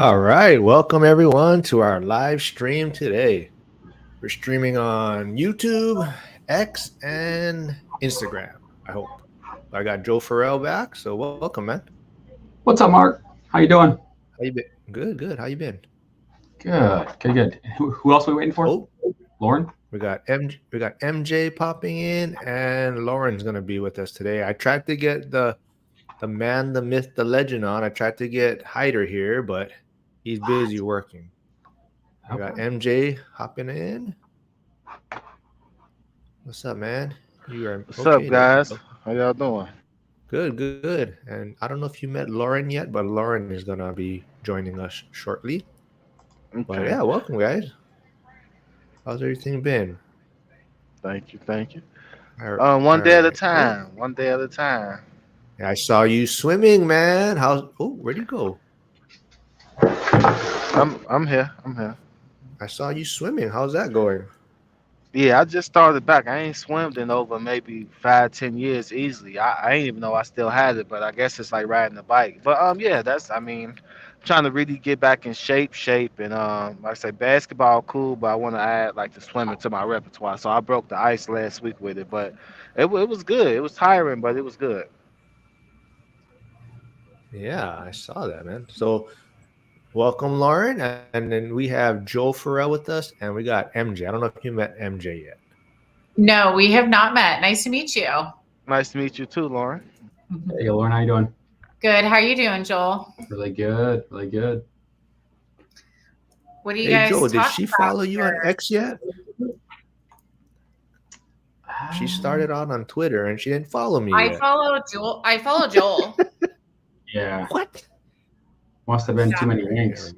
All right, welcome everyone to our live stream today. We're streaming on YouTube, X, and Instagram. I hope. I got Joe Farrell back, so welcome, man. What's up, Mark? How you doing? How you been? Good, good. How you been? Good. Who else are we waiting for? Oh, Lauren? we got MJ popping in, and Lauren's gonna be with us today. I tried to get the man, the myth, the legend on. I tried to get Hyder here, but he's busy working. We Okay. got MJ hopping in. What's up, man? You are What's up, okay. There you guys? go. How y'all doing? Good, good. And I don't know if you met Lauren yet, but Lauren is gonna be joining us shortly. But Okay. yeah, welcome, guys. How's everything been? Thank you. All One day at a right. Oh, time. One day at a time. yeah, I saw you swimming, man. How's? Oh, where'd you go? I'm here. I'm here. I saw you swimming. How's that going? Yeah, I just started back. I ain't swimmed in over maybe 5, 10 years easily. I ain't even know I still had it, but I guess it's like riding a bike. But yeah, trying to really get back in shape, and like I say, basketball cool, but I want to add like the swimming to my repertoire. So I broke the ice last week with it, but it was good. It was tiring, but it was good. Yeah, I saw that, man. So welcome, Lauren, and then we have Joe Farrell with us, and we got MJ. I don't know if you met MJ yet. No, we have not met. Nice to meet you. Nice to meet you too, Lauren. Hey, Lauren, how you doing? Good. How are you doing, Joel? Really good. Really good. What are you Hey, guys Joe, did talking she about follow you on here? X yet? She started out on Twitter and she didn't follow me I yet. follow Joel. I follow Joel. Yeah. What? Must have been too many Very yanks.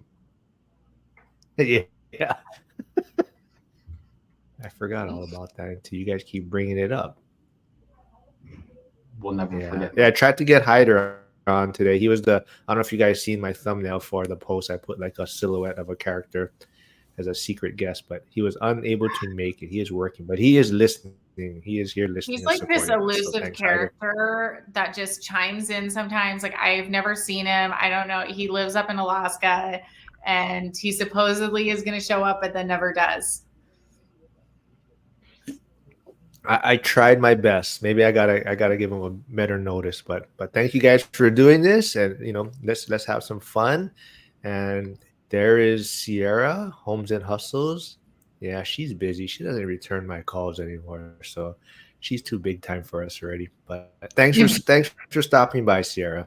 Yeah. I forgot all about that until you guys keep bringing it up. We'll never Yeah. forget. Yeah, I tried to get Hyder on today. He was I don't know if you guys seen my thumbnail for the post. I put like a silhouette of a character as a secret guest, but he was unable to make it. He is working, but he is listening. He is here listening and He's like supporting this us. So thanks, elusive Hyder. character that just chimes in sometimes. Like I've never seen him. I don't know. He lives up in Alaska and he supposedly is going to show up, but then never does. I tried my best. Maybe I gotta give him a better notice, but thank you guys for doing this, and let's have some fun. And there is Sierra Homes and Hustles. Yeah, she's busy. She doesn't return my calls anymore, so she's too big time for us already. But thanks for stopping by, Sierra.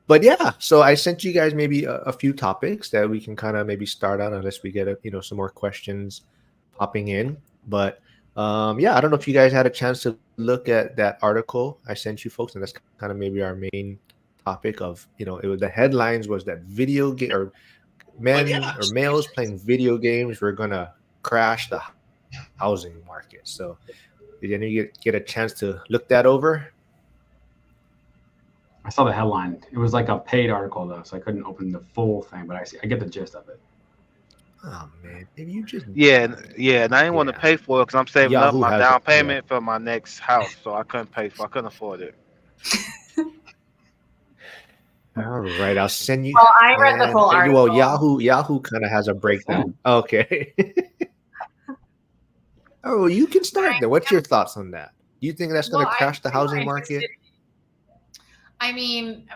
But yeah, so I sent you guys maybe a few topics that we can kind of maybe start on, unless we get some more questions popping in. But yeah, I don't know if you guys had a chance to look at that article I sent you folks, and that's kind of maybe our main topic of it was the headlines was that video game or men or males playing video games were gonna crash the housing market. So did any of you get a chance to look that over? I saw the headline. It was like a paid article though, so I couldn't open the full thing, but I get the gist of it. Oh man, maybe you just Yeah, and I didn't want to yeah. pay for it because I'm saving up Yahoo my has it. down Yeah. payment for my next house, so I couldn't pay for. I couldn't afford it. All right, I'll send you. Well, I read the Man, full well, article. Yahoo kind of has a breakdown. Same. Okay. Oh, you can start there. What's your thoughts on that? Do you think that's going Well, to I'm crash the super housing interested. market? I mean,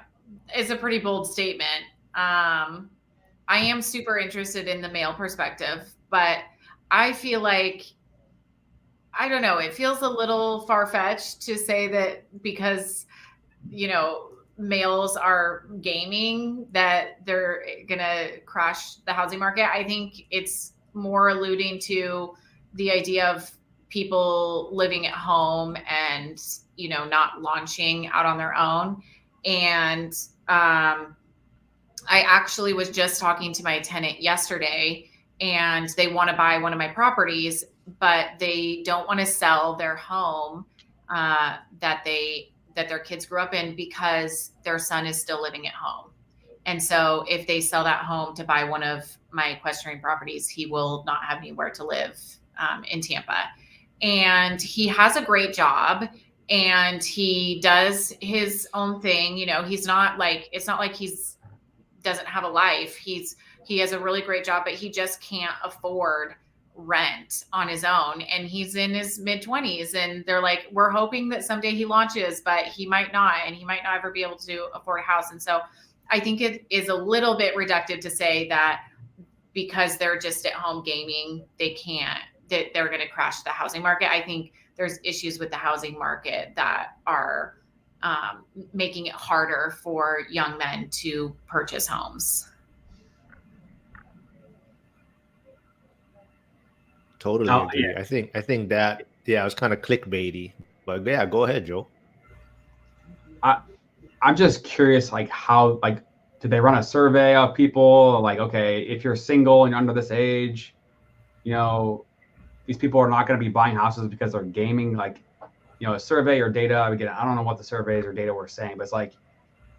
it's a pretty bold statement. I am super interested in the male perspective, but I feel like I don't know. It feels a little far fetched to say that because males are gaming that they're gonna crash the housing market. I think it's more alluding to the idea of people living at home and not launching out on their own. And I actually was just talking to my tenant yesterday, and they want to buy one of my properties, but they don't want to sell their home that their kids grew up in because their son is still living at home. And so if they sell that home to buy one of my equestrian properties, he will not have anywhere to live in Tampa. And he has a great job and he does his own thing. He's not like, it's not like he's doesn't have a life. He has a really great job, but he just can't afford rent on his own, and he's in his mid-20s, and they're like, we're hoping that someday he launches, but he might not, and he might not ever be able to afford a house. And so I think it is a little bit reductive to say that because they're just at home gaming, that they're going to crash the housing market. I think there's issues with the housing market that are making it harder for young men to purchase homes. Totally agree. Yeah. I think that, yeah, it was kind of clickbaity, but yeah, go ahead, Joe. I'm just curious, like how, like, did they run a survey of people? Like, okay, if you're single and you're under this age, you know, these people are not going to be buying houses because they're gaming. Like, you know, a survey or data. Again, I don't know what the surveys or data were saying, but it's like,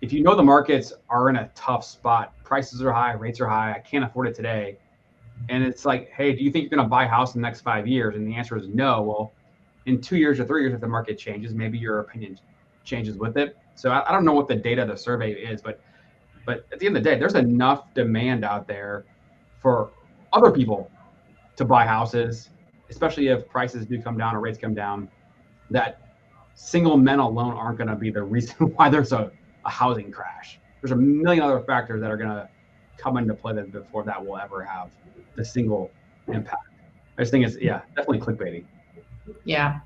if you know the markets are in a tough spot, prices are high, rates are high, I can't afford it today. And it's like, hey, do you think you're going to buy a house in the next 5 years? And the answer is no. Well, in 2 years or 3 years, if the market changes, maybe your opinion changes with it. So I don't know what the data of the survey is, but at the end of the day, there's enough demand out there for other people to buy houses, especially if prices do come down or rates come down, that single men alone aren't going to be the reason why there's a housing crash. There's a million other factors that are going to come into play that before that will ever have the single impact. I just think it's, yeah, definitely clickbaity. Yeah.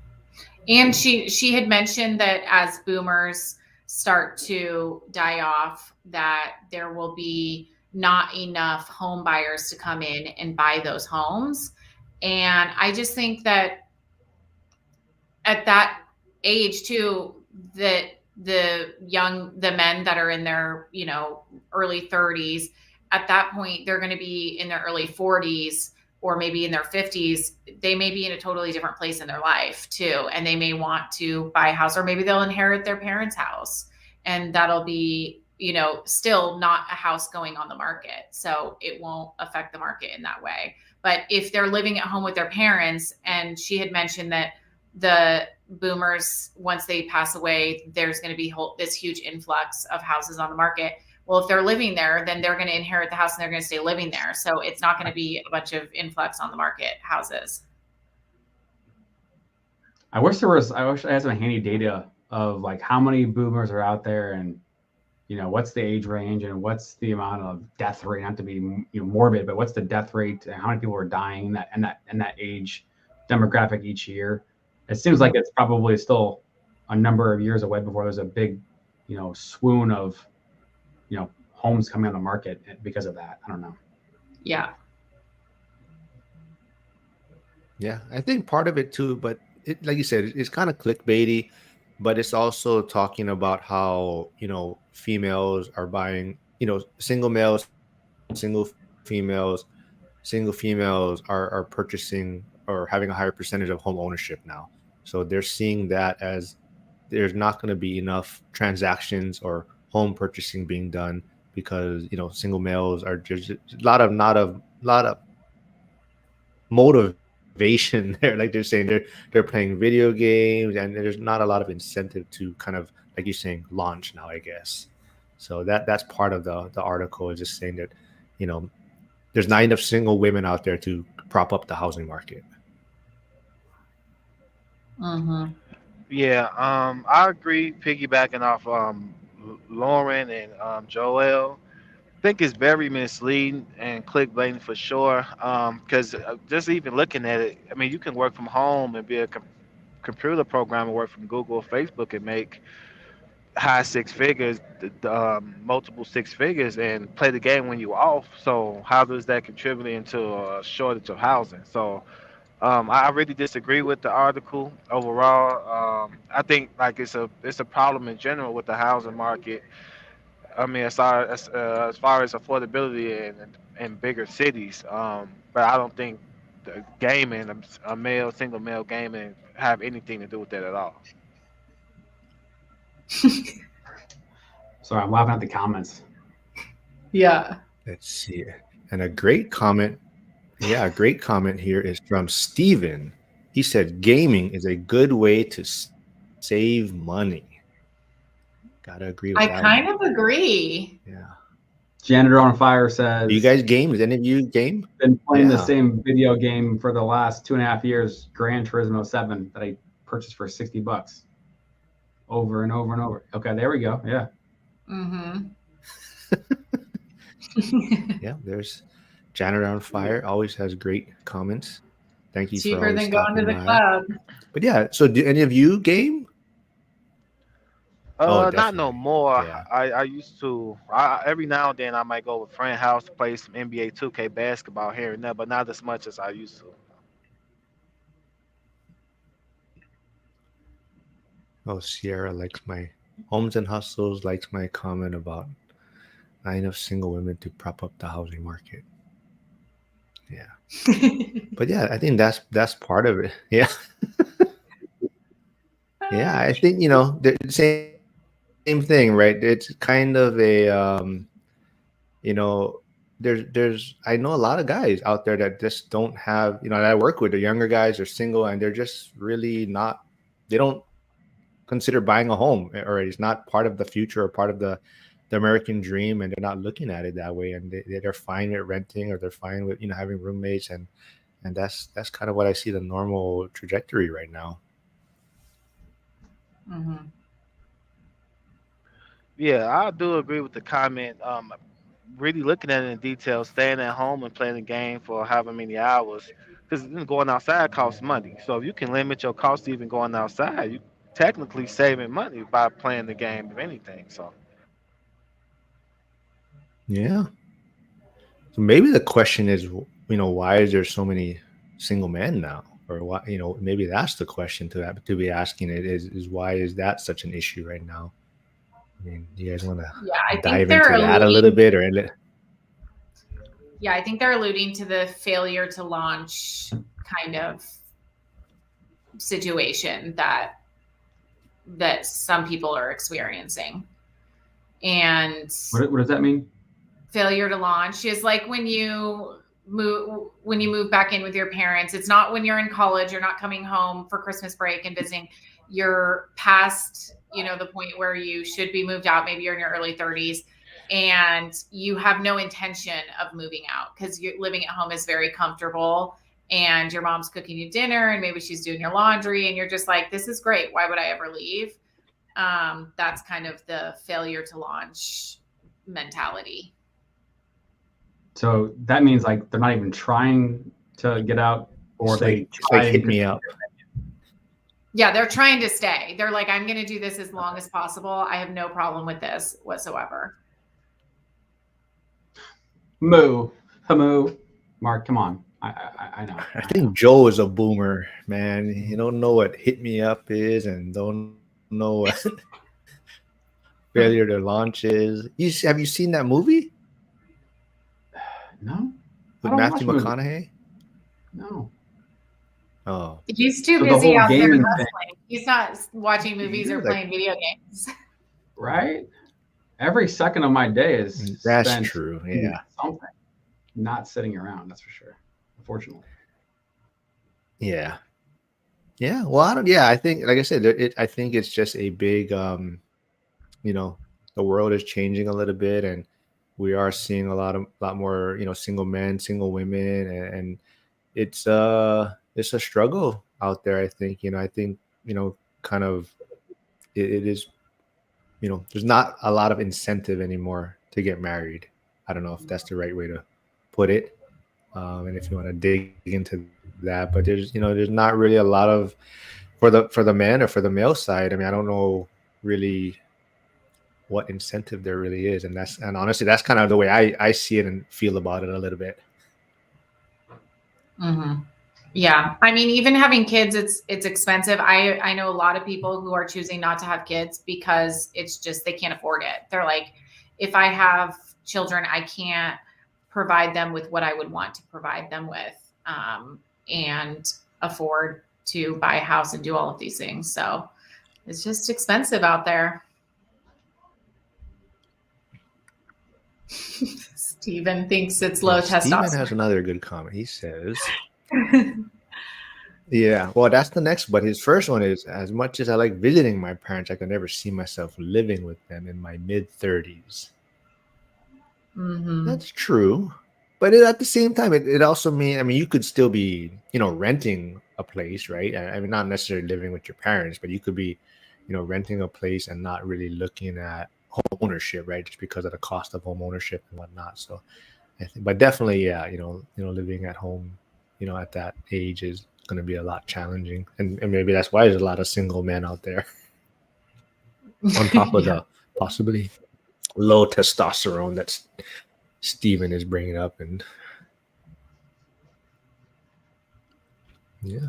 And she had mentioned that as boomers start to die off, that there will be not enough home buyers to come in and buy those homes. And I just think that at that age too, that the men that are in their, early 30s, at that point, they're going to be in their early 40s or maybe in their 50s. They may be in a totally different place in their life too. And they may want to buy a house, or maybe they'll inherit their parents' house, and that'll be, still not a house going on the market. So it won't affect the market in that way. But if they're living at home with their parents, and she had mentioned that the boomers, once they pass away, there's going to be this huge influx of houses on the market. Well, if they're living there, then they're going to inherit the house and they're going to stay living there. So it's not going to be a bunch of influx on the market houses. I wish I had some handy data of like how many boomers are out there, and what's the age range and what's the amount of death rate. Not to be morbid, but what's the death rate and how many people are dying in that age demographic each year. It seems like it's probably still a number of years away before there's a big, swoon of, homes coming on the market because of that. I don't know. Yeah. Yeah, I think part of it too, but like you said, it's kind of clickbaity, but it's also talking about how, females are buying, single males, single females, single females are purchasing or having a higher percentage of home ownership now. So they're seeing that as there's not going to be enough transactions or home purchasing being done because, single males are just a lot of motivation there. Like they're saying they're playing video games, and there's not a lot of incentive to kind of, like you're saying, launch now, I guess. So that's part of the article, is just saying that, there's not enough single women out there to prop up the housing market. Mm-hmm. Yeah, I agree. Piggybacking off Lauren and Joel, I think it's very misleading and clickbaiting for sure. Because just even looking at it, I mean, you can work from home and be a computer programmer, work from Google or Facebook, and make high six figures, multiple six figures, and play the game when you're off. So how does that contribute into a shortage of housing? So I really disagree with the article overall. I think like it's a problem in general with the housing market. I mean, as far as affordability in bigger cities, but I don't think the gaming, a male single male gaming, have anything to do with that at all. Sorry, I'm laughing at the comments. Yeah. Let's see. And a great comment. Yeah, a great comment here is from Steven. He said, gaming is a good way to save money. Gotta agree with I that kind one. of agree. Yeah. Janitor on Fire Do you says, guys game? Does any of you game? been playing the Yeah. same video game for the last 2.5 years, Gran Turismo 7, that I purchased for $60 over and over and over. Okay, there we go. Yeah. Mm-hmm. Yeah, there's Janitor on Fire. Always has great comments. Thank you for Cheaper always than going to stopping the by. club. But yeah, so do any of you game? Oh, Not no definitely. more. Yeah. I used to. Every now and then I might go with friend house to play some NBA 2K basketball here and there, but not as much as I used to. Oh, Sierra likes my Homes and Hustles likes my comment about not enough single women to prop up the housing market. Yeah. But yeah, I think that's part of it. Yeah. Yeah, I think the same thing, right? It's kind of a you know there's I know a lot of guys out there that just don't have, that I work with, the younger guys are single and they're just really not, they don't consider buying a home, or it's not part of the future or part of the American dream, and they're not looking at it that way, and they're fine with renting, or they're fine with having roommates, and that's kind of what I see the normal trajectory right now. Mm-hmm. Yeah, I do agree with the comment. Really looking at it in detail, staying at home and playing the game for however many hours, because going outside costs money. So if you can limit your cost to even going outside, you technically saving money by playing the game, if anything. So Yeah. So maybe the question is, why is there so many single men now? Or why, maybe that's the question to be asking, it is why is that such an issue right now? I mean, do you guys want to Yeah, I think dive they're into that a little alluding. bit, or Yeah, I think they're alluding to the failure to launch kind of situation that some people are experiencing. And What does that mean? failure to launch is like when you move back in with your parents. It's not when you're in college, you're not coming home for Christmas break and visiting. You're past, the point where you should be moved out. Maybe you're in your early 30s and you have no intention of moving out because you're living at home is very comfortable, and your mom's cooking you dinner and maybe she's doing your laundry and you're just like, this is great. Why would I ever leave? That's kind of the failure to launch mentality. So that means like they're not even trying to get out, or it's like hit me up. Yeah, they're trying to stay. They're like, I'm going to do this as long as possible. I have no problem with this whatsoever. Moo. Mark, come on. I know. I think Joe is a boomer, man. You don't know what hit me up is, and don't know what failure to launch is. Have you seen that movie? No. With Matthew McConaughey? No. Oh. He's too So busy out there gaming hustling. He's not watching movies or playing video games. Right? Every second of my day is that's spent true. Yeah. something. Not sitting around, that's for sure. Unfortunately. Yeah. Yeah. Well, I think, like I said, I think it's just a big, the world is changing a little bit, and we are seeing a lot more, single men, single women, and it's a struggle out there. I think, kind of, it is, there's not a lot of incentive anymore to get married. I don't know if that's the right way to put it. And if you want to dig into that, but there's not really a lot of, for the man or for the male side. I mean, I don't know really what incentive there really is, and honestly, that's kind of the way I see it and feel about it a little bit. Mm-hmm. Yeah, I mean, even having kids, it's expensive. I know a lot of people who are choosing not to have kids because it's just they can't afford it. They're like, if I have children, I can't provide them with what I would want to provide them with, and afford to buy a house and do all of these things. So it's just expensive out there. Steven thinks it's low testosterone. Steven has another good comment. He says, yeah, well, that's the next, but his first one is, as much as I like visiting my parents, I could never see myself living with them in my mid-30s. Mm-hmm. That's true. But at the same time, it also mean, I mean, you could still be, renting a place, right? I mean, not necessarily living with your parents, but you could be, renting a place and not really looking at home ownership, right? Just because of the cost of home ownership and whatnot. So I think, but definitely, yeah, living at home, at that age is going to be a lot challenging, and maybe that's why there's a lot of single men out there. On top of Yeah. the possibly low testosterone that Steven is bringing up, and yeah.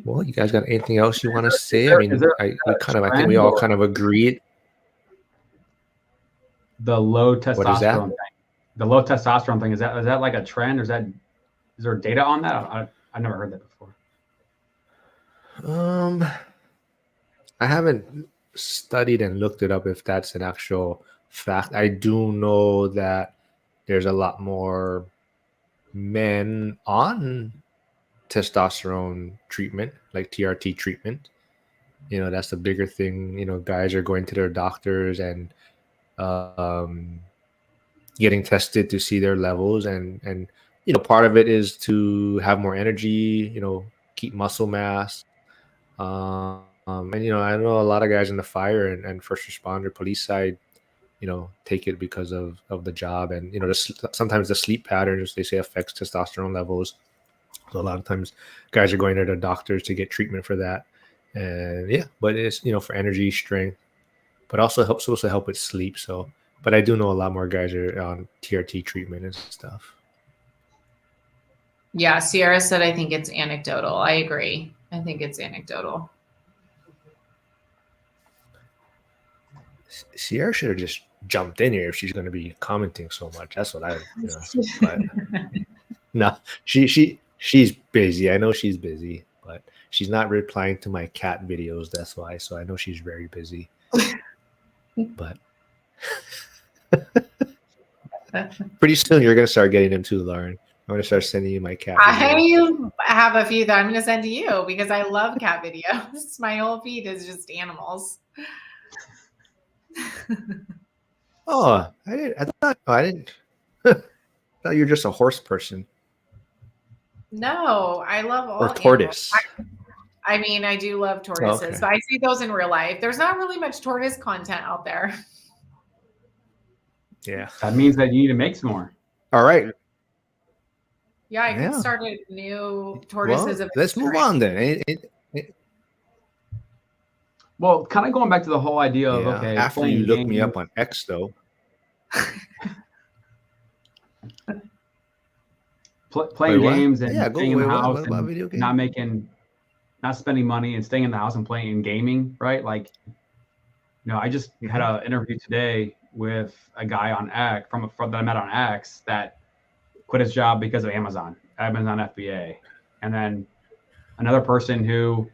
Well, you guys got anything else you want to say? I Is mean, there I think we trend all or kind of agreed. the low What is that? testosterone thing? The low testosterone thing, is that like a trend, or is there data on that? I've never heard that before. Um, I haven't studied and looked it up if that's an actual fact. I do know that there's a lot more men on testosterone treatment, like TRT treatment. That's the bigger thing. Guys are going to their doctors and um, getting tested to see their levels, and part of it is to have more energy, keep muscle mass. And I know a lot of guys in the fire and first responder police side, take it because of the job, and sometimes the sleep patterns they say affects testosterone levels. So a lot of times guys are going to their doctors to get treatment for that. And yeah, but it's for energy, strength, but also supposed to help with sleep. So, but I do know a lot more guys are on TRT treatment and stuff. Yeah, Sierra said, I think it's anecdotal. I agree. I think it's anecdotal. Sierra should have just jumped in here if she's going to be commenting so much. That's what but no, she's busy. I know she's busy, but she's not replying to my cat videos. That's why. So I know she's very busy. But pretty soon you're going to start getting them too, Lauren. I'm going to start sending you my cat videos. I have a few that I'm going to send to you because I love cat videos. My whole feed is just animals. Oh, I didn't. I thought. Oh, I didn't. I thought you're just a horse person No, I love all or tortoise. I mean, I do love tortoises, Okay. but I see those in real life. There's not really much tortoise content out there. Yeah. That means that you need to make some more. All right. Yeah, I could start a new tortoises Well, of let's move on then. Well, kind of going back to the whole idea of okay, after you look me up on X, though. Playing games and staying in the house what about and video games? not spending money and staying in the house and playing gaming, right? Like, I just had an interview today with a guy on X that I met on X that quit his job because of Amazon FBA, and then another person who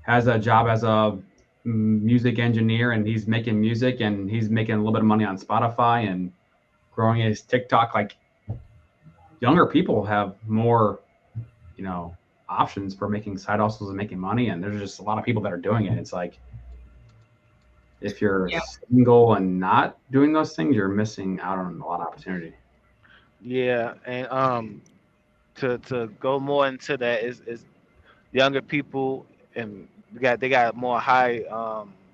has a job as a music engineer and he's making music and he's making a little bit of money on Spotify and growing his TikTok. Like, younger people have more, options for making side hustles and making money, and there's just a lot of people that are doing it. It's like, if you're single and not doing those things, you're missing out on a lot of opportunity. Yeah, and to go more into that is younger people and they got more high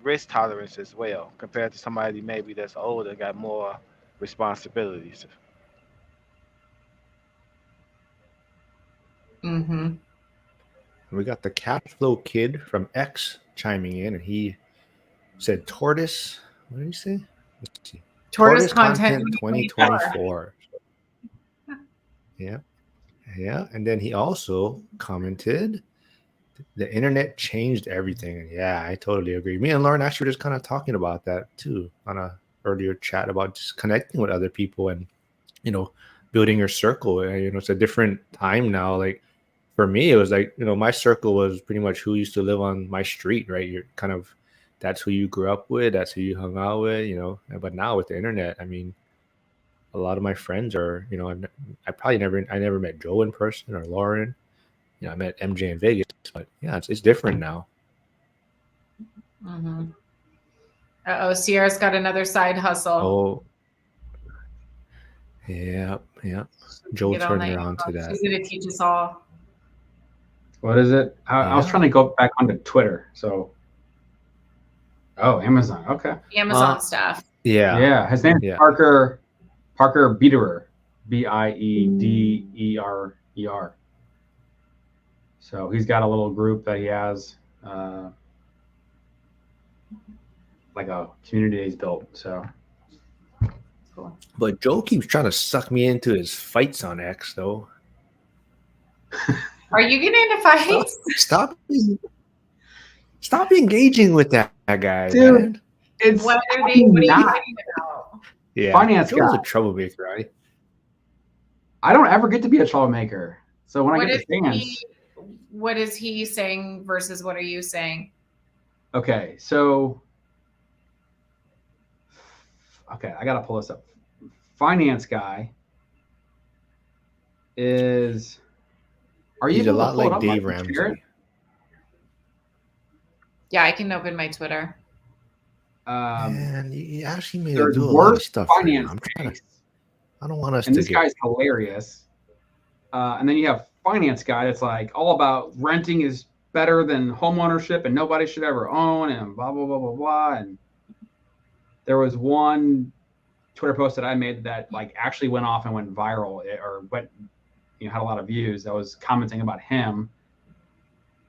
risk tolerance as well compared to somebody maybe that's older, got more responsibilities. Mm-hmm. We got the Cash Flow Kid from X chiming in, and he said tortoise. What did he say? Let's see. Tortoise content 2024. Yeah. Yeah. And then he also commented, the internet changed everything. And yeah, I totally agree. Me and Lauren actually were just kind of talking about that too on a earlier chat about just connecting with other people and, building your circle. And, it's a different time now. Like for me, it was like, my circle was pretty much who used to live on my street, right? You're kind of, that's who you grew up with. That's who you hung out with, but now with the internet, I mean, a lot of my friends are, I never met Joe in person or Lauren. I met MJ in Vegas, but yeah, it's different now. Mm-hmm. Uh-oh, Sierra's got another side hustle. Oh, Yeah, yeah. So we can Joe get on turned that her on to email. that. She's gonna teach us all. What is it? I was Yeah. trying to go back onto Twitter. So, oh, Amazon. Okay. Amazon stuff. Yeah. Yeah. His name's Yeah. Parker Biederer, Biederer. So he's got a little group that he has, like a community he's built. So Cool. But Joe keeps trying to suck me into his fights on X, though. Are you getting into fights? Stop engaging with that guy, dude, man. it's What are you not. fighting about? Yeah, Finance Joe's guy. a troublemaker, right? I don't ever get to be a troublemaker. So when I What get is the chance, what is he saying versus what are you saying? okay, so I gotta pull this up. Finance guy is. Are you He's a able to lot pull it like up? Dave Like, share it? Ramsey. Yeah, I can open my Twitter. Man, you asking me to There's do a lot of worse stuff right now. finance I'm trying to. case, I don't want us and to this get. guy's hilarious. And then you have finance guy that's like all about renting is better than home ownership and nobody should ever own and blah blah blah blah blah. And there was one Twitter post that I made that like actually went off and went viral or went, had a lot of views. I was commenting about him,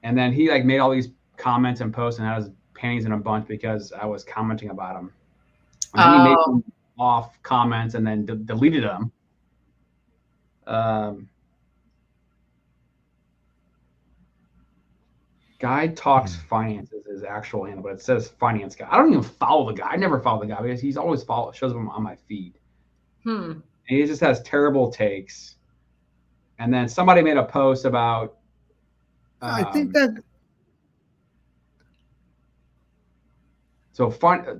and then he like made all these comments and posts and had his panties in a bunch because I was commenting about him. And then he made some off comments and then deleted them. Guy Talks Finances is his actual handle, but it says finance guy. I don't even follow the guy. I never follow the guy because he's always shows him on my feed. And he just has terrible takes. And then somebody made a post about. I think that. So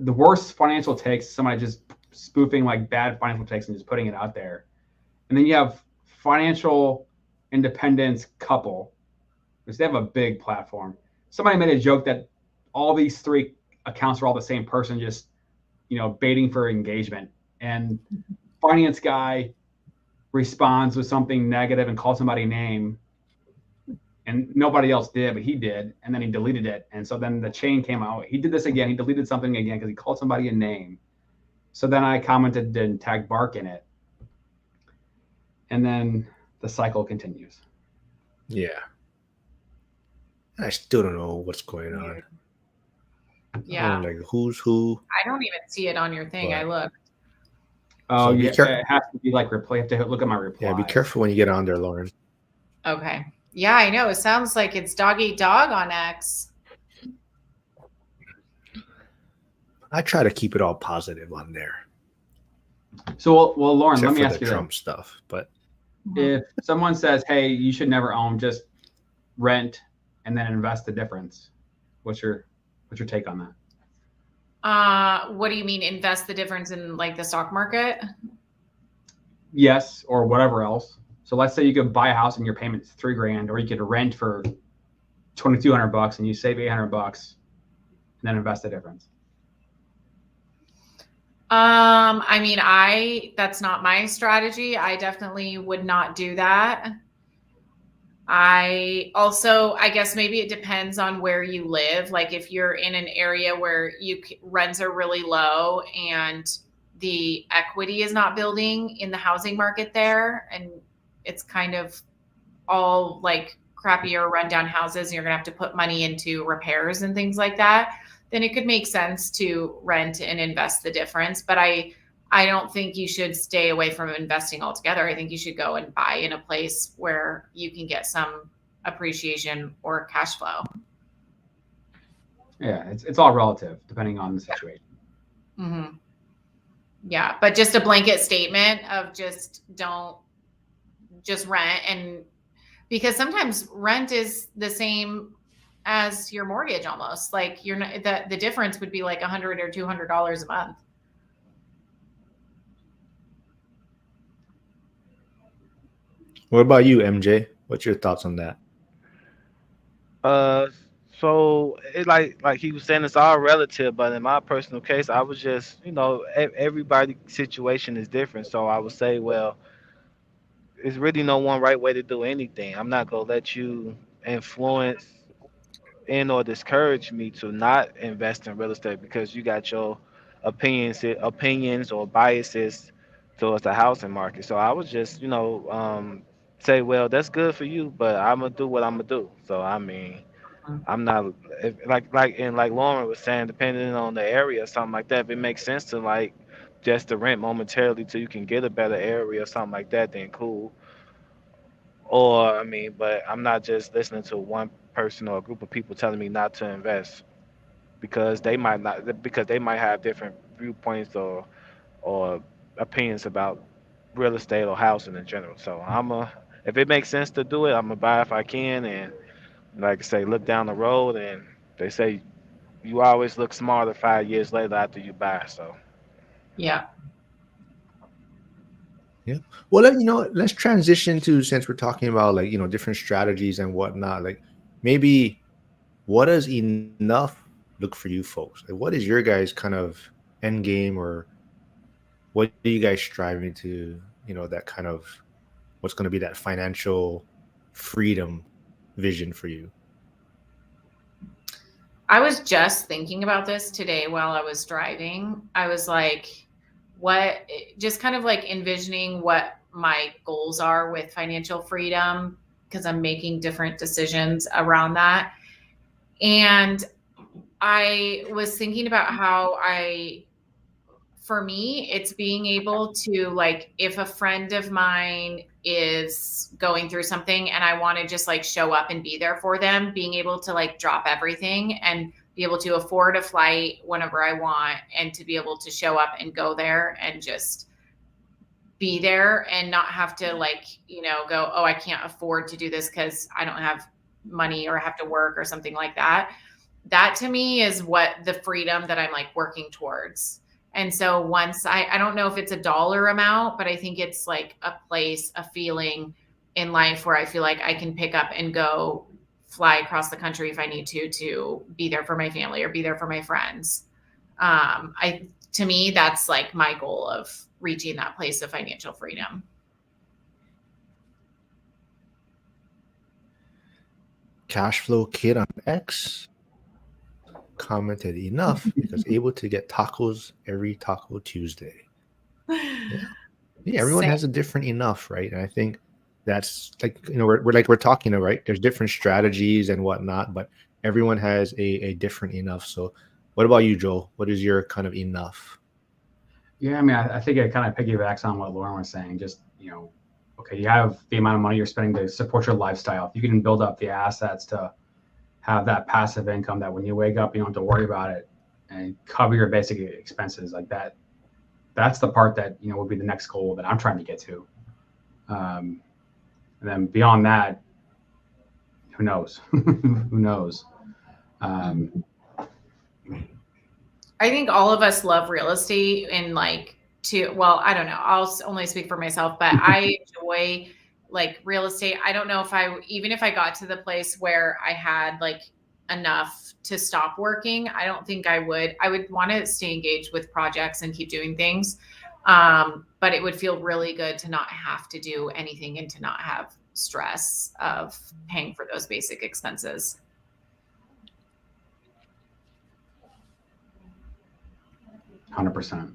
the worst financial takes, somebody just spoofing like bad financial takes and just putting it out there. And then you have financial independence couple, because they have a big platform. Somebody made a joke that all these three accounts are all the same person, just baiting for engagement. And finance guy responds with something negative and calls somebody a name, and nobody else did, but he did, and then he deleted it. And so then the chain came out. He did this again. He deleted something again because he called somebody a name. So then I commented and tagged Bark in it, and then the cycle continues. Yeah. I still don't know what's going on. Yeah. Like who's who. I don't even see it on your thing. I looked. Oh, So yeah. It has to be like replay. You have to look at my reply. Yeah, be careful when you get on there, Lauren. Okay. Yeah, I know. It sounds like it's dog eat dog on X. I try to keep it all positive on there. So, well, Lauren, Except let me for ask the you Trump this. stuff. But if someone says, "Hey, you should never own, just rent and then invest the difference," what's your take on that? What do you mean invest the difference in like the stock market? Yes, or whatever else. So let's say you could buy a house and your payment's $3,000, or you could rent for $2,200 and you save $800 and then invest the difference. I mean, that's not my strategy. I definitely would not do that. I guess maybe it depends on where you live. Like if you're in an area where rents are really low and the equity is not building in the housing market there, and it's kind of all like crappier rundown houses, and you're gonna have to put money into repairs and things like that, then it could make sense to rent and invest the difference. But I don't think you should stay away from investing altogether. I think you should go and buy in a place where you can get some appreciation or cash flow. Yeah, it's all relative depending on the situation. Mm-hmm. Yeah, but just a blanket statement of just don't just rent, and because sometimes rent is the same as your mortgage almost. Like you're not, the difference would be like $100 or $200 a month. what about you, MJ? What's your thoughts on that? So it like he was saying, it's all relative. But in my personal case, I was just, everybody's situation is different. So I would say, well, there's really no one right way to do anything. I'm not gonna let you influence in or discourage me to not invest in real estate because you got your opinions or biases towards the housing market. So I would just, say, well, that's good for you, but I'm gonna do what I'm gonna do. So I mean, I'm not like Lauren was saying, depending on the area or something like that. If it makes sense to like just to rent momentarily till you can get a better area or something like that, then cool. Or I mean, but I'm not just listening to one person or a group of people telling me not to invest because they might not because they might have different viewpoints or opinions about real estate or housing in general. So if it makes sense to do it, I'm gonna buy if I can, and like I say, look down the road, and they say you always look smarter 5 years later after you buy. So Yeah. Yeah. Well, let's transition to, since we're talking about like, different strategies and whatnot, like maybe what does enough look for you folks? Like, what is your guys' kind of end game, or what are you guys striving to, that kind of what's going to be that financial freedom vision for you? I was just thinking about this today while I was driving. I was like, what, just kind of like envisioning what my goals are with financial freedom because I'm making different decisions around that. And I was thinking about how for me, it's being able to, like, if a friend of mine is going through something and I want to just like show up and be there for them, being able to like drop everything and be able to afford a flight whenever I want and to be able to show up and go there and just be there and not have to like, go, oh, I can't afford to do this because I don't have money or have to work or something like that. That to me is what the freedom that I'm like working towards. And so once I don't know if it's a dollar amount, but I think it's like a place, a feeling in life where I feel like I can pick up and go fly across the country if I need to be there for my family or be there for my friends. To me, that's like my goal of reaching that place of financial freedom. Cashflow Kid on X commented enough because able to get tacos every Taco Tuesday. Yeah. Yeah, everyone Same. has a different enough, right? And I think that's like, we're talking, right? There's different strategies and whatnot, but everyone has a different enough. So what about you, Joel? What is your kind of enough? Yeah, I mean, I think it kind of piggybacks on what Lauren was saying. Just, okay, you have the amount of money you're spending to support your lifestyle. If you can build up the assets to have that passive income that when you wake up, you don't have to worry about it and cover your basic expenses like that. That's the part that, would be the next goal that I'm trying to get to. And then beyond that, who knows? Who knows? I think all of us love real estate and like well, I don't know. I'll only speak for myself, but I enjoy like real estate. I don't know if even if I got to the place where I had like enough to stop working, I don't think I would want to stay engaged with projects and keep doing things. But it would feel really good to not have to do anything and to not have stress of paying for those basic expenses. %100%.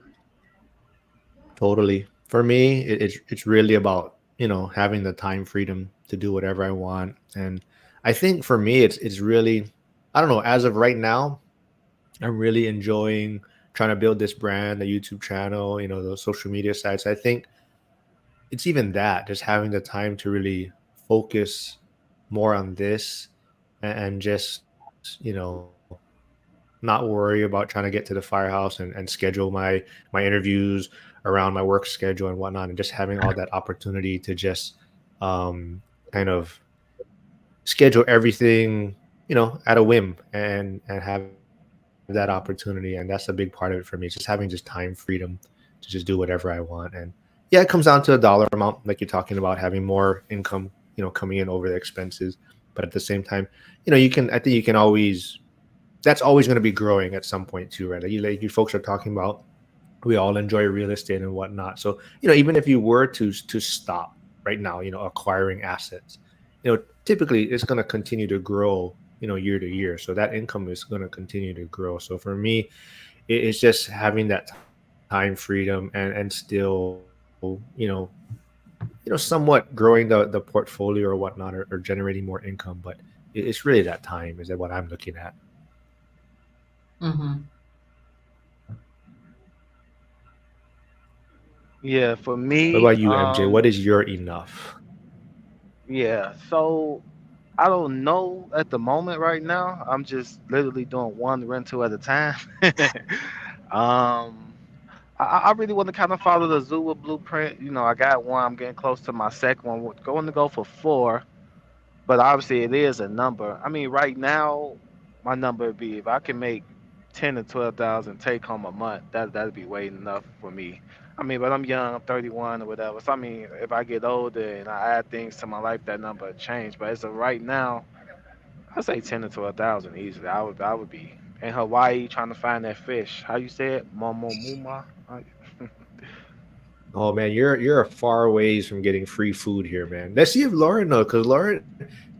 Totally. For me, it's really about, having the time freedom to do whatever I want. And I think for me, it's really, I don't know, as of right now, I'm really enjoying trying to build this brand, a YouTube channel, those social media sites. I think it's even that, just having the time to really focus more on this and just, not worry about trying to get to the firehouse and schedule my interviews around my work schedule and whatnot, and just having all that opportunity to just kind of schedule everything, at a whim and have that opportunity. And that's a big part of it for me. It's just having just time freedom to just do whatever I want. And yeah, it comes down to a dollar amount, like you're talking about, having more income, coming in over the expenses. But at the same time, you can. I think you can always. That's always going to be growing at some point too, right? Like you folks are talking about, we all enjoy real estate and whatnot. So even if you were to stop right now, acquiring assets, typically it's going to continue to grow, year to year. So that income is going to continue to grow. So for me, it's just having that time freedom and still, somewhat growing the portfolio or whatnot, or generating more income. But it's really that time is that what I'm looking at. Mm-hmm. Yeah, for What me, about you, MJ? What is your enough? yeah. So I don't know at the moment right now. I'm just literally doing one rental at a time. um, I really want to kind of follow the Zula blueprint. I got one. I'm getting close to my second one. We're going to go for four, but obviously it is a number. I mean, right now, my number would be if I can make 10 to 12,000 take home a month. That'd be way enough for me. I mean, but I'm young. I'm 31 or whatever. So I mean, if I get older and I add things to my life, that number would change. But as of right now, I say 10 to 12,000 easily. I would be in Hawaii trying to find that fish. How you say it? Momo Muma. Oh man, you're a far ways from getting free food here, man. Let's see if Lauren knows. Because Lauren,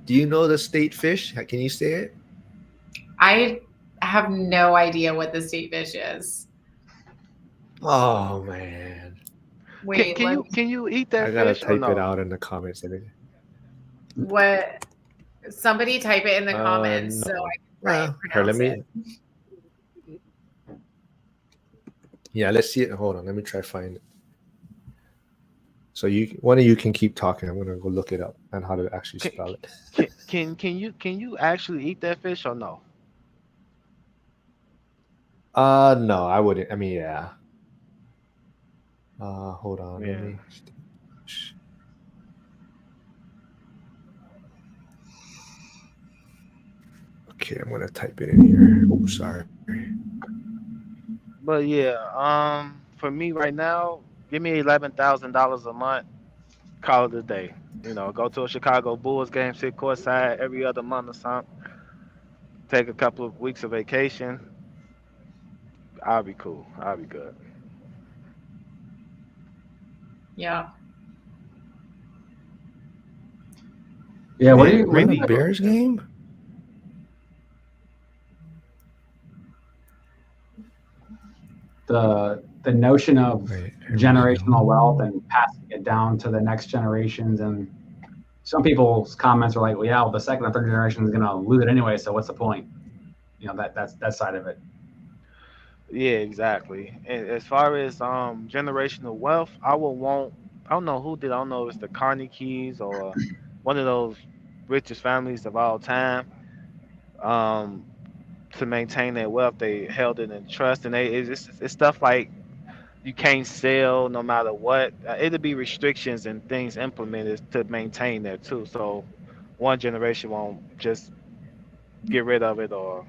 do you know the state fish? Can you say it? I have no idea what the state fish is. Oh man, Can, Wait, can let you me, can you eat that I gotta fish or type it no? out in the comments. what somebody type it in the comments so No. I can try and Here, let pronounce me. it. Yeah, let's see it. Hold on, let me try find it. So one of you can keep talking. I'm gonna go look it up and how to actually Can, spell it. can you actually eat that fish or no? No, I wouldn't. I mean, yeah. Hold on. Let Yeah. me. Okay, I'm gonna type it in here. Oh, sorry. But yeah, for me right now, give me $11,000 a month. Call it a day. Go to a Chicago Bulls game, sit courtside every other month or something. Take a couple of weeks of vacation. I'll be cool. I'll be good. Yeah. Yeah. What do Man, you? we're What in do a you? Bears game. The notion of Wait, here we generational wealth go. and passing it down to the next generations, and some people's comments are like, well, yeah, well, the second or third generation is going to lose it anyway, so what's the point? That's that side of it. Yeah, exactly. And as far as generational wealth, I would want. I don't know who did. I don't know if it's the Carnegies or one of those richest families of all time. Um, to maintain their wealth, they held it in trust, and it's stuff like you can't sell no matter what. It'll be restrictions and things implemented to maintain that too. So one generation won't just get rid of it or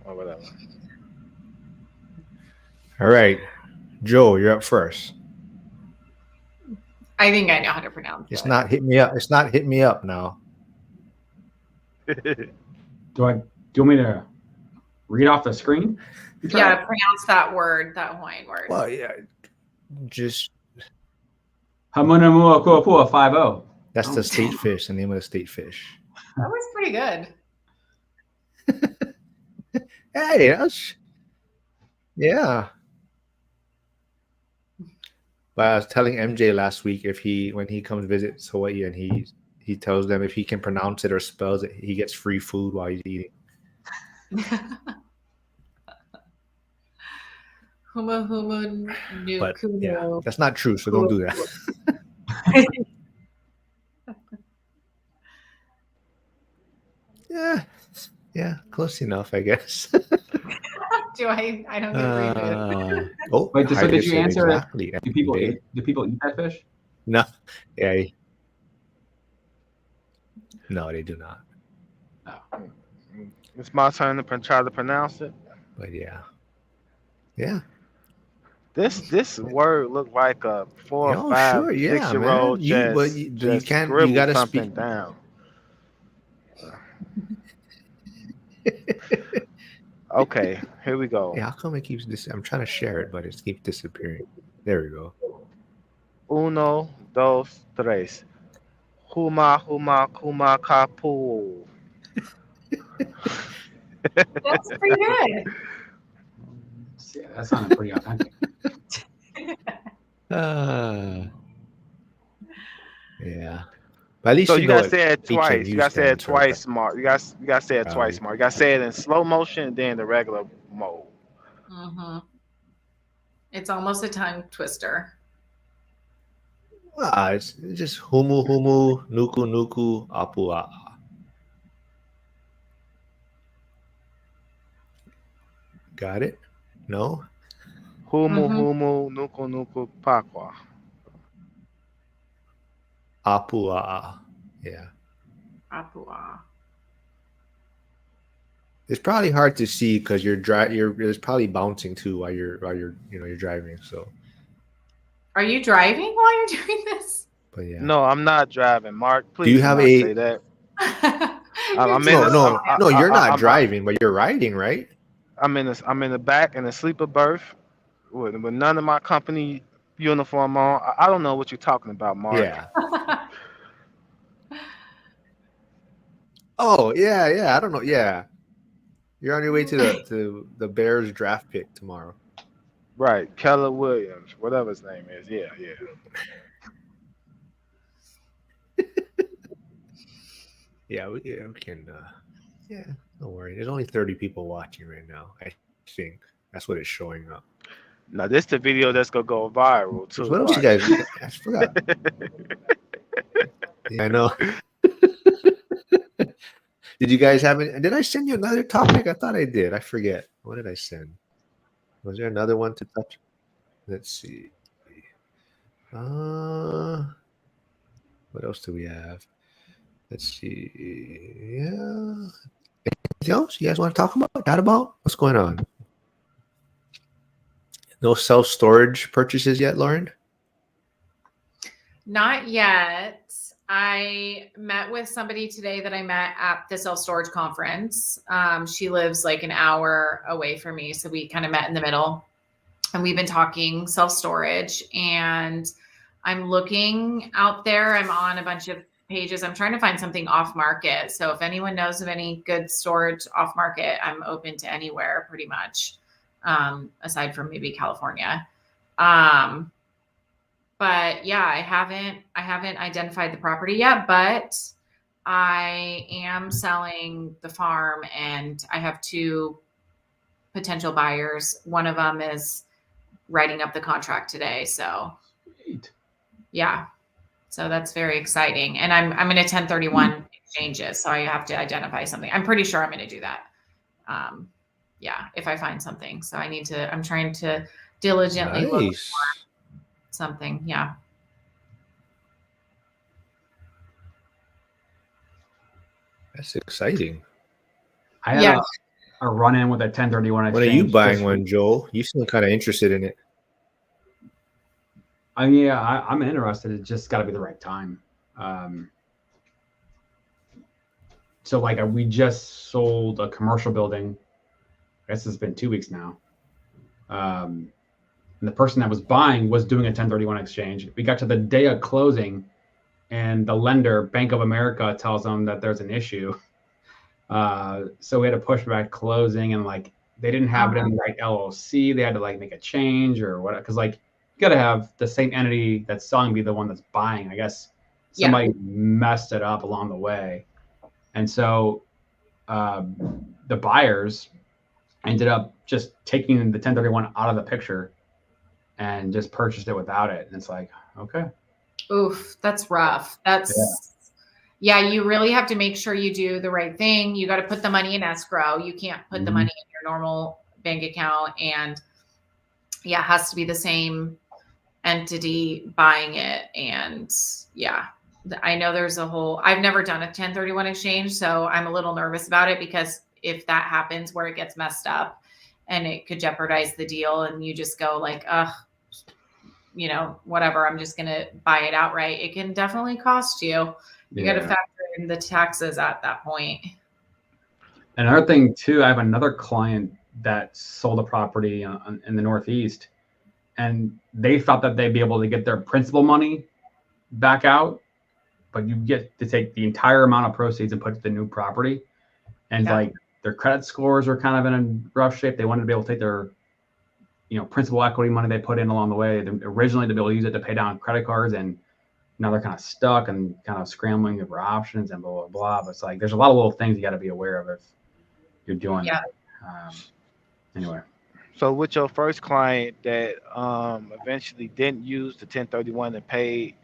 whatever. All right, Joe, you're up first. I think I know how to pronounce It's it. not hit me up. It's not hit me up now. Do you want me to read off the screen? Yeah, pronounce that word, that Hawaiian word. Well, yeah, just Hamunamua Kuapua 5-0. that's the state Damn. fish. The name of the state fish. That was pretty good. Hey, yeah. But I was telling MJ last week when he comes visit Hawaii and he tells them if he can pronounce it or spells it, he gets free food while he's eating. Huma huma But yeah, nukuno. that's not true. So don't do that. Yeah, close enough, I guess. I don't get free food. Oh, Wait, so did you said answer? exactly. Do people MJ. eat that fish? No, yeah, no, they do not. It's my turn to try to pronounce it. But yeah. This word looked like a four or Oh, five, sure, yeah, 6 year man. old You but just you just can't. You scribbled gotta something speak. down. Okay, here we go. Yeah, how come it keeps this? I'm trying to share it, but it keeps disappearing. There we go. Uno, dos, tres. Huma, huma, kuma, kapu. That's pretty good. Yeah, that sounded pretty authentic. Uh, yeah. But at least So you you know gotta what say it twice. You HMU gotta say it stands for, twice, Mark. You gotta say it twice, probably. Mark. You gotta say it in slow motion, then the regular mode. Hmm. It's almost a tongue twister. It's just humu humu nuku nuku apua. Got it? No? Humu, Hmm. humu, nuku, nuku, pakwa. Apua. Yeah. Apua. It's probably hard to see because it's probably bouncing too while you're you're driving. So, Are you driving while you're doing this? but yeah. No, I'm not driving, Mark. Do Please you do have not say a that. You're I'm in doing no this. no no? You're not I'm driving, but you're riding, right? I'm in this. I'm in the back in the sleeper berth with none of my company uniform on. I don't know what you're talking about, Mark. Yeah. Oh yeah, yeah. I don't know. Yeah, you're on your way to the Bears draft pick tomorrow. Right, Keller Williams, whatever his name is. Yeah, yeah. Yeah, we can. Yeah, don't worry. There's only 30 people watching right now. I think that's what it's showing up. Now this the video that's gonna go viral Because too. what else you Watch. guys? I forgot. Yeah, I know. Did you guys have it? Did I send you another topic? I thought I did. I forget. What did I send? Was there another one to touch? Let's see. Uh, what else do we have? Let's see. Yeah. Anything else you guys want to talk about? That about? What's going on? No self storage purchases yet, Lauren? Not yet. I met with somebody today that I met at the self storage conference. She lives like an hour away from me. So we kind of met in the middle and we've been talking self storage. And I'm looking out there. I'm on a bunch of pages. I'm trying to find something off market. So if anyone knows of any good storage off market, I'm open to anywhere pretty much, aside from maybe California. But yeah, I haven't identified the property yet, but I am selling the farm and I have two potential buyers. One of them is writing up the contract today. So Sweet. yeah. So that's very exciting. And I'm in a 1031 exchanges. So I have to identify something. I'm pretty sure I'm going to do that. Yeah, if I find something. So I'm trying to diligently look Nice. something. Yeah. That's exciting. I had Yeah. a run in with a 1031 When are exchange. you buying one, Joel? You seem kind of interested in it. I mean, yeah, I'm interested. It's just got to be the right time. So like we just sold a commercial building. I guess it's been 2 weeks now. And the person that was buying was doing a 1031 exchange. We got to the day of closing, and the lender, Bank of America, tells them that there's an issue. So we had to push back closing, and like they didn't have it in the right LLC. They had to like make a change or what, because like you got to have the same entity that's selling be the one that's buying. I guess somebody messed it up along the way, and so the buyers ended up just taking the 1031 out of the picture and just purchased it without it. And it's like, okay. Oof, that's rough. Yeah, you really have to make sure you do the right thing. You got to put the money in escrow. You can't put the money in your normal bank account. And yeah, it has to be the same entity buying it. And yeah, I know I've never done a 1031 exchange, so I'm a little nervous about it because if that happens where it gets messed up and it could jeopardize the deal and you just go like, whatever, I'm just going to buy it outright. It can definitely cost you. You got to factor in the taxes at that point. Another thing too, I have another client that sold a property in the Northeast, and they thought that they'd be able to get their principal money back out, but you get to take the entire amount of proceeds and put it to the new property. And Yeah. like their credit scores are kind of in a rough shape. They wanted to be able to take their, principal equity money they put in along the way, originally to be able to use it to pay down credit cards, and now they're kind of stuck and kind of scrambling for options and blah blah blah. But it's like there's a lot of little things you got to be aware of if you're doing Yeah. that. Anyway. So with your first client that eventually didn't use the 1031 and paid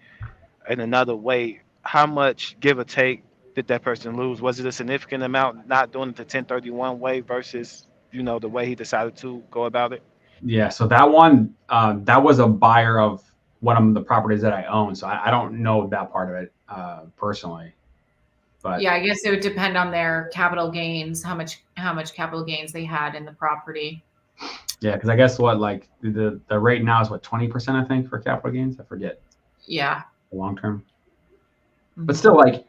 in another way, how much give or take did that person lose? Was it a significant amount not doing it the 1031 way versus the way he decided to go about it? Yeah, so that one, that was a buyer of one of the properties that I own. So I don't know that part of it personally, but Yeah, I guess it would depend on their capital gains, how much capital gains they had in the property. yeah, because I guess what like the rate now is what 20%, I think, for capital gains. I forget Yeah. the long term, Mhm. but still, like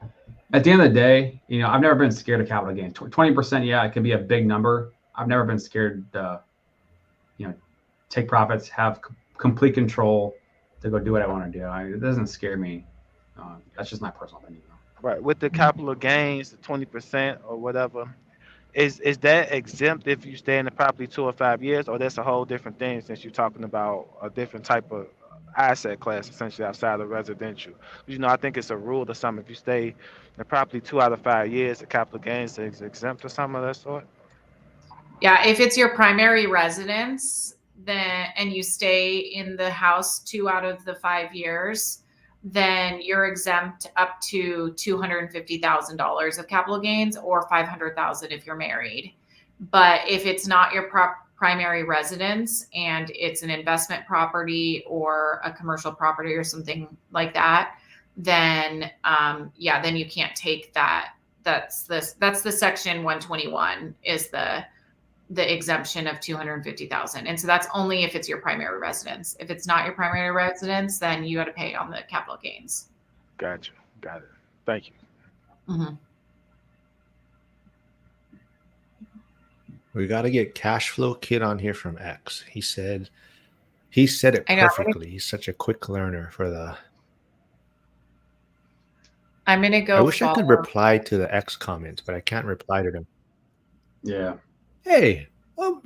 at the end of the day, I've never been scared of capital gains. 20%, yeah, it can be a big number. I've never been scared to, take profits, have complete control to go do what I want to do. It doesn't scare me. That's just my personal opinion. Right. With the capital gains, the 20% or whatever, is that exempt if you stay in the property 2 or 5 years, or that's a whole different thing since you're talking about a different type of asset class essentially outside of residential? I think it's a rule or something. If you stay in the property 2 out of 5 years, the capital gains is exempt or something of that sort. Yeah, if it's your primary residence, then and you stay in the house 2 out of the 5 years, then you're exempt up to $250,000 of capital gains, or $500,000 if you're married. But if it's not your primary residence and it's an investment property or a commercial property or something like that, then then you can't take that. That's the section 121 is the exemption of 250,000. And so that's only if it's your primary residence. If it's not your primary residence, then you got to pay on the capital gains. Gotcha. Got it. Thank you. Mm-hmm. We got to get Cash Flow Kid on here from X. He said it perfectly. He's such a quick learner for the. I'm gonna go. I wish I could reply to the X comments, but I can't reply to them. Yeah. Hey,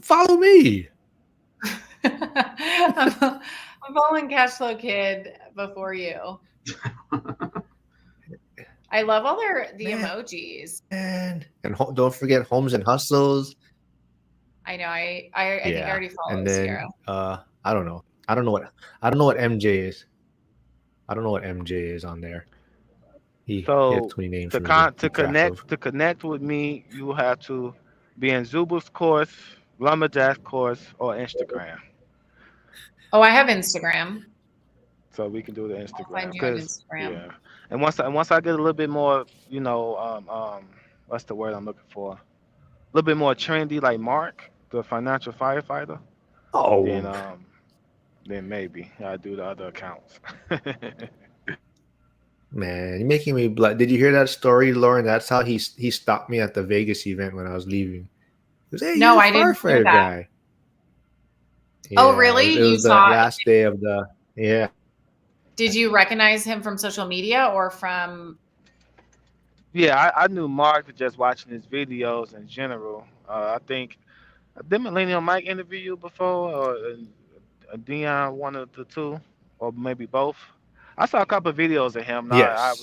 follow me. I'm following Cash Flow Kid before you. I love all the emojis. And don't forget Homes and Hustles. I know. I think I already followed and then, Sierra. I don't know. I don't know what MJ is. I don't know what MJ is on there. He has too many names to connect with me, you have to be in Zuba's course, Lumberjack's course, or Instagram. Oh, I have Instagram. So we can do the Instagram. I'll find you on Instagram. Yeah, and once I get a little bit more, what's the word I'm looking for? A little bit more trendy, like Mark, the financial firefighter. Oh. Then maybe I'll do the other accounts. Man, you're making me blood. Did you hear that story, Lauren? That's how he stopped me at the Vegas event when I was leaving. He goes, "Hey, no, you're I didn't hear that guy." Yeah, oh, really? It was the last day of the Did you recognize him from social media or from? Yeah, I knew Mark just watching his videos in general. I think did Millennial Mike interview you before, or Dion, one of the two, or maybe both? I saw a couple of videos of him. And I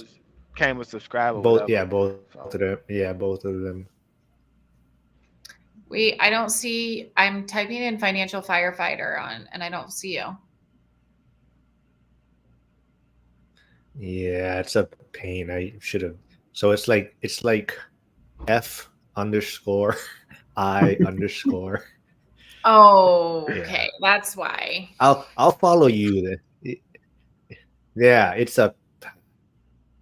came a subscriber. Both, whatever. both of them. Yeah, both of them. Wait, I don't see. I'm typing in financial firefighter and I don't see you. Yeah, it's a pain. I should have. So it's like F_I_. Oh, okay. That's why. I'll follow you then. Yeah,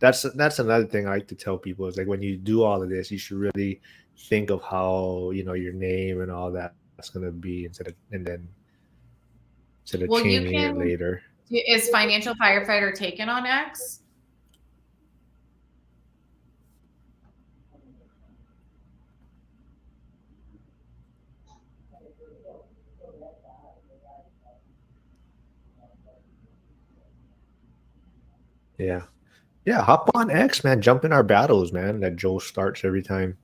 that's another thing I like to tell people is like when you do all of this, you should really think of how your name and all that's gonna be instead of changing it later. Is financial firefighter taken on X? Yeah. Yeah, hop on X, man. Jump in our battles, man, that Joel starts every time.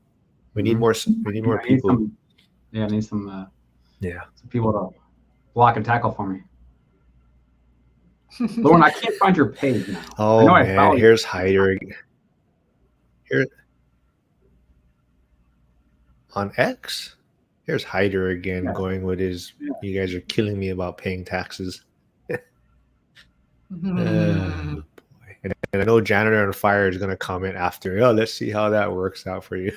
We need Hmm. more we need more I need people. some. Yeah, I need Yeah. some people to block and tackle for me. Lauren, I can't find your page now. I Oh know I man, follow you. here's Hyder here on X. Here's Hyder again Yeah, going with his yeah. you guys are killing me about paying taxes. Mhm. Oh boy. And I know Janitor on Fire is gonna comment after. Oh, let's see how that works out for you.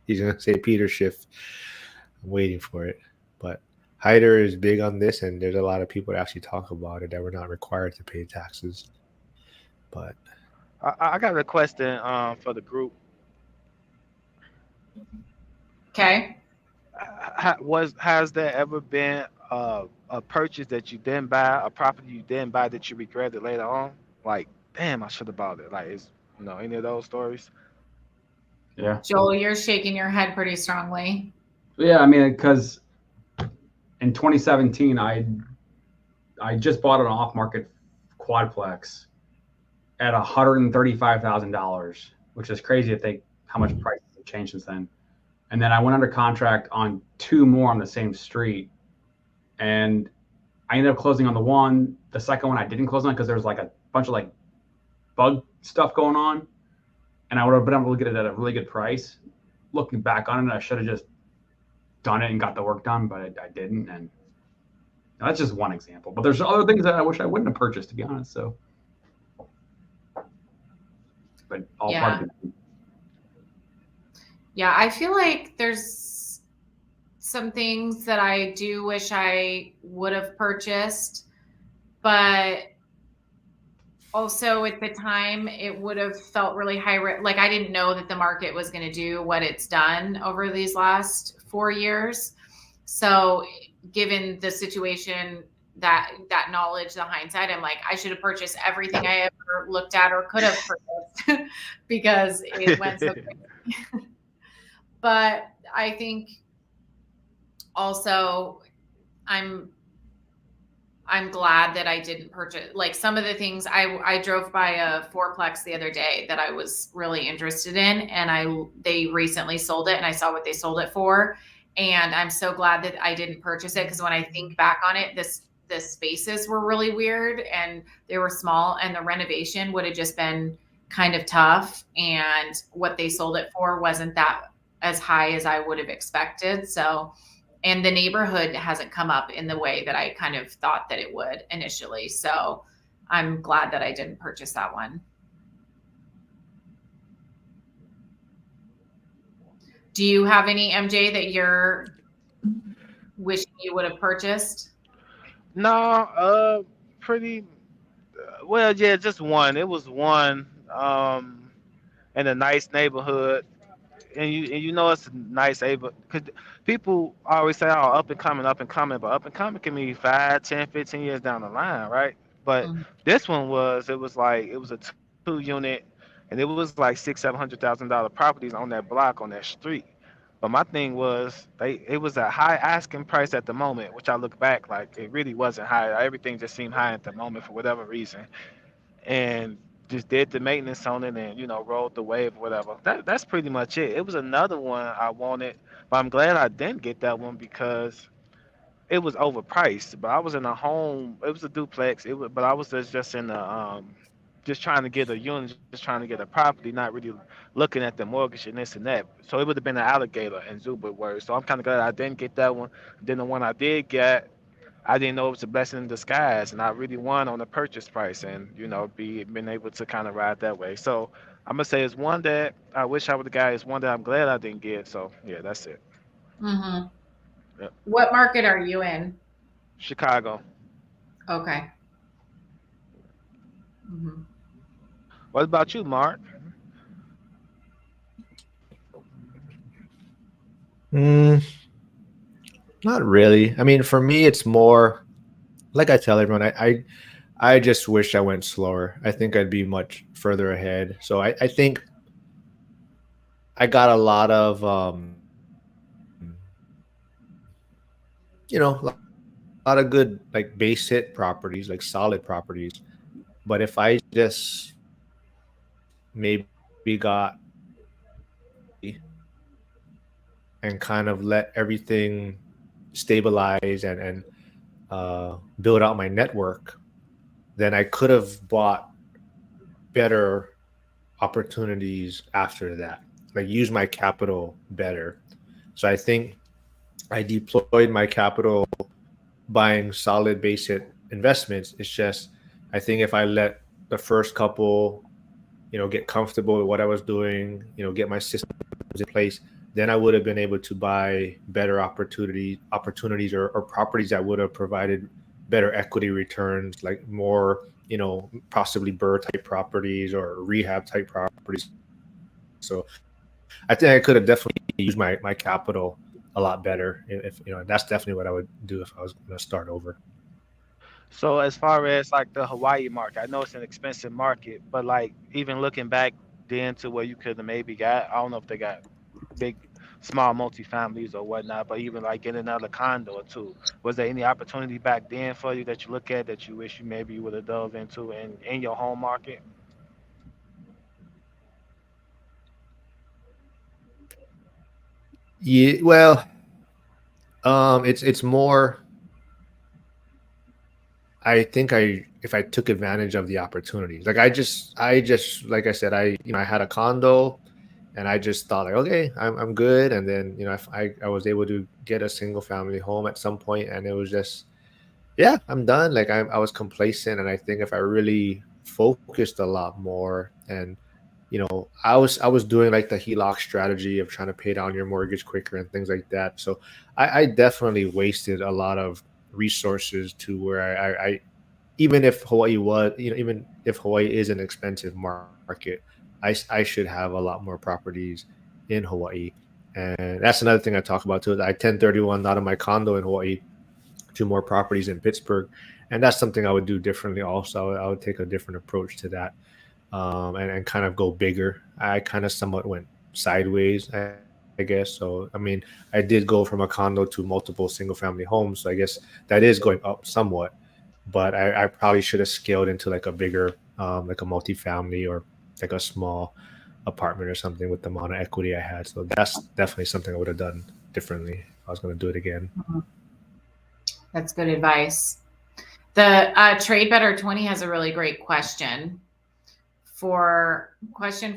He's gonna say Peter Schiff. I'm waiting for it. But Hyder is big on this, and there's a lot of people that actually talk about it that we're not required to pay taxes. But I got a question for the group. Okay. Has there ever been a purchase that you didn't buy, a property you didn't buy that you regretted later on? Like, damn, I should have bought it. Like, is any of those stories? Yeah. Joel, you're shaking your head pretty strongly. Yeah, I mean, because in 2017, I just bought an off market quadplex at $135,000, which is crazy to think how much prices have changed since then. And then I went under contract on two more on the same street, and I ended up closing on the one. The second one I didn't close on because there was like a bunch of like bug stuff going on, and I would have been able to get it at a really good price. Looking back on it, I should have just done it and got the work done, but I didn't. And that's just one example. But there's other things that I wish I wouldn't have purchased, to be honest. So, but all part Yeah. of it. Yeah, I feel like there's some things that I do wish I would have purchased, but also at the time it would have felt really high risk. Like I didn't know that the market was going to do what it's done over these last 4 years. So given the situation, that knowledge, the hindsight, I'm like, I should have purchased everything I ever looked at or could have purchased because it went so quick. But I think also I'm I'm glad that I didn't purchase like some of the things I drove by a fourplex the other day that I was really interested in, and they recently sold it, and I saw what they sold it for, and I'm so glad that I didn't purchase it because when I think back on it, the spaces were really weird and they were small, and the renovation would have just been kind of tough, and what they sold it for wasn't that as high as I would have expected. So and the neighborhood hasn't come up in the way that I kind of thought that it would initially. So I'm glad that I didn't purchase that one. Do you have any MJ that you're wishing you would have purchased? No, pretty well. Yeah, just one. It was one in a nice neighborhood, and you know it's a nice able because people always say, "Oh, up and coming," but up and coming can be 5, 10, 15 years down the line, right? But Mhm. this one was it was a 2 unit, and it was like $600,000, $700,000 properties on that block on that street. But my thing was it was a high asking price at the moment, which I look back like it really wasn't high. Everything just seemed high at the moment for whatever reason, and just did the maintenance on it and rode the wave or whatever. That's pretty much it. It was another one I wanted, but I'm glad I didn't get that one because it was overpriced. But I was in a home. It was a duplex. But I was just in the just trying to get a unit, just trying to get a property, not really looking at the mortgage and this and that. So it would have been an alligator in Zuba word. So I'm kind of glad I didn't get that one. Then the one I did get, I didn't know it was a blessing in disguise, and I really won on the purchase price, and been able to kind of ride that way. So I'm gonna say it's one that I wish I would have got. It's one that I'm glad I didn't get. So yeah, that's it. Mm-hmm. Yep. What market are you in? Chicago. Okay. Mm-hmm. What about you, Mark? mm, not really. I mean, for me, it's more like I tell everyone. I just wish I went slower. I think I'd be much further ahead. So I think I got a lot of a lot of good like base hit properties, like solid properties. But if I just maybe got and kind of let everything stabilize and build out my network, then I could have bought better opportunities after that, like use my capital better. So I think I deployed my capital buying solid basic investments. It's just I think if I let the first couple, get comfortable with what I was doing, get my systems in place, then I would have been able to buy better opportunities or properties that would have provided better equity returns, like more, possibly BRRRR type properties or rehab type properties. So I think I could have definitely used my capital a lot better if that's definitely what I would do if I was going to start over. So as far as like the Hawaii market, I know it's an expensive market, but like even looking back then to where you could have maybe got, I don't know if they got big, small multifamilies or whatnot, but even like getting another condo or two, was there any opportunity back then for you that you look at that you wish you maybe would have dove into in your home market? Yeah, well, it's more. I think if I took advantage of the opportunities, like I just like I said, I had a condo, and I just thought like, okay, I'm good, and then if I was able to get a single family home at some point, and it was just, yeah, I'm done. Like I was complacent, and I think if I really focused a lot more, and I was doing like the HELOC strategy of trying to pay down your mortgage quicker and things like that. So I definitely wasted a lot of resources to where I even if Hawaii was, even if Hawaii is an expensive market, I should have a lot more properties in Hawaii. And that's another thing I talk about too. I 1031 out of my condo in Hawaii to more properties in Pittsburgh. And that's something I would do differently also. I would take a different approach to that, and kind of go bigger. I kind of somewhat went sideways, I guess. So, I mean, I did go from a condo to multiple single family homes. So I guess that is going up somewhat, but I probably should have scaled into like a bigger, like a multifamily or like a small apartment or something with the amount of equity I had. So that's definitely something I would have done differently if I was going to do it again. That's good advice. The Trade Better 20 has a really great question for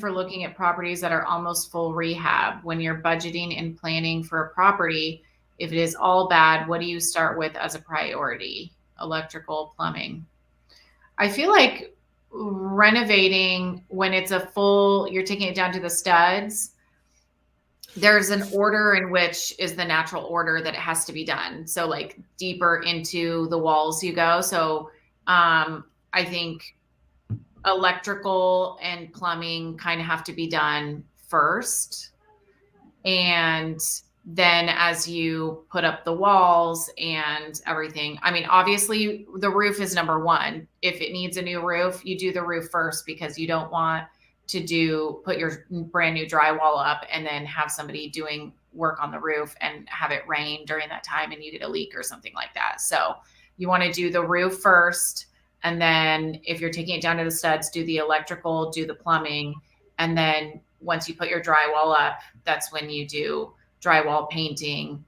looking at properties that are almost full rehab. When you're budgeting and planning for a property, if it is all bad, what do you start with as a priority? Electrical, plumbing. I feel like renovating when it's a full, you're taking it down to the studs. There's an order in which is the natural order that it has to be done. So like deeper into the walls you go. So I think electrical and plumbing kind of have to be done first. And then as you put up the walls and everything, I mean, obviously the roof is number one. If it needs a new roof, you do the roof first because you don't want to put your brand new drywall up and then have somebody doing work on the roof and have it rain during that time and you get a leak or something like that. So you want to do the roof first. And then if you're taking it down to the studs, do the electrical, do the plumbing. And then once you put your drywall up, that's when you do drywall painting.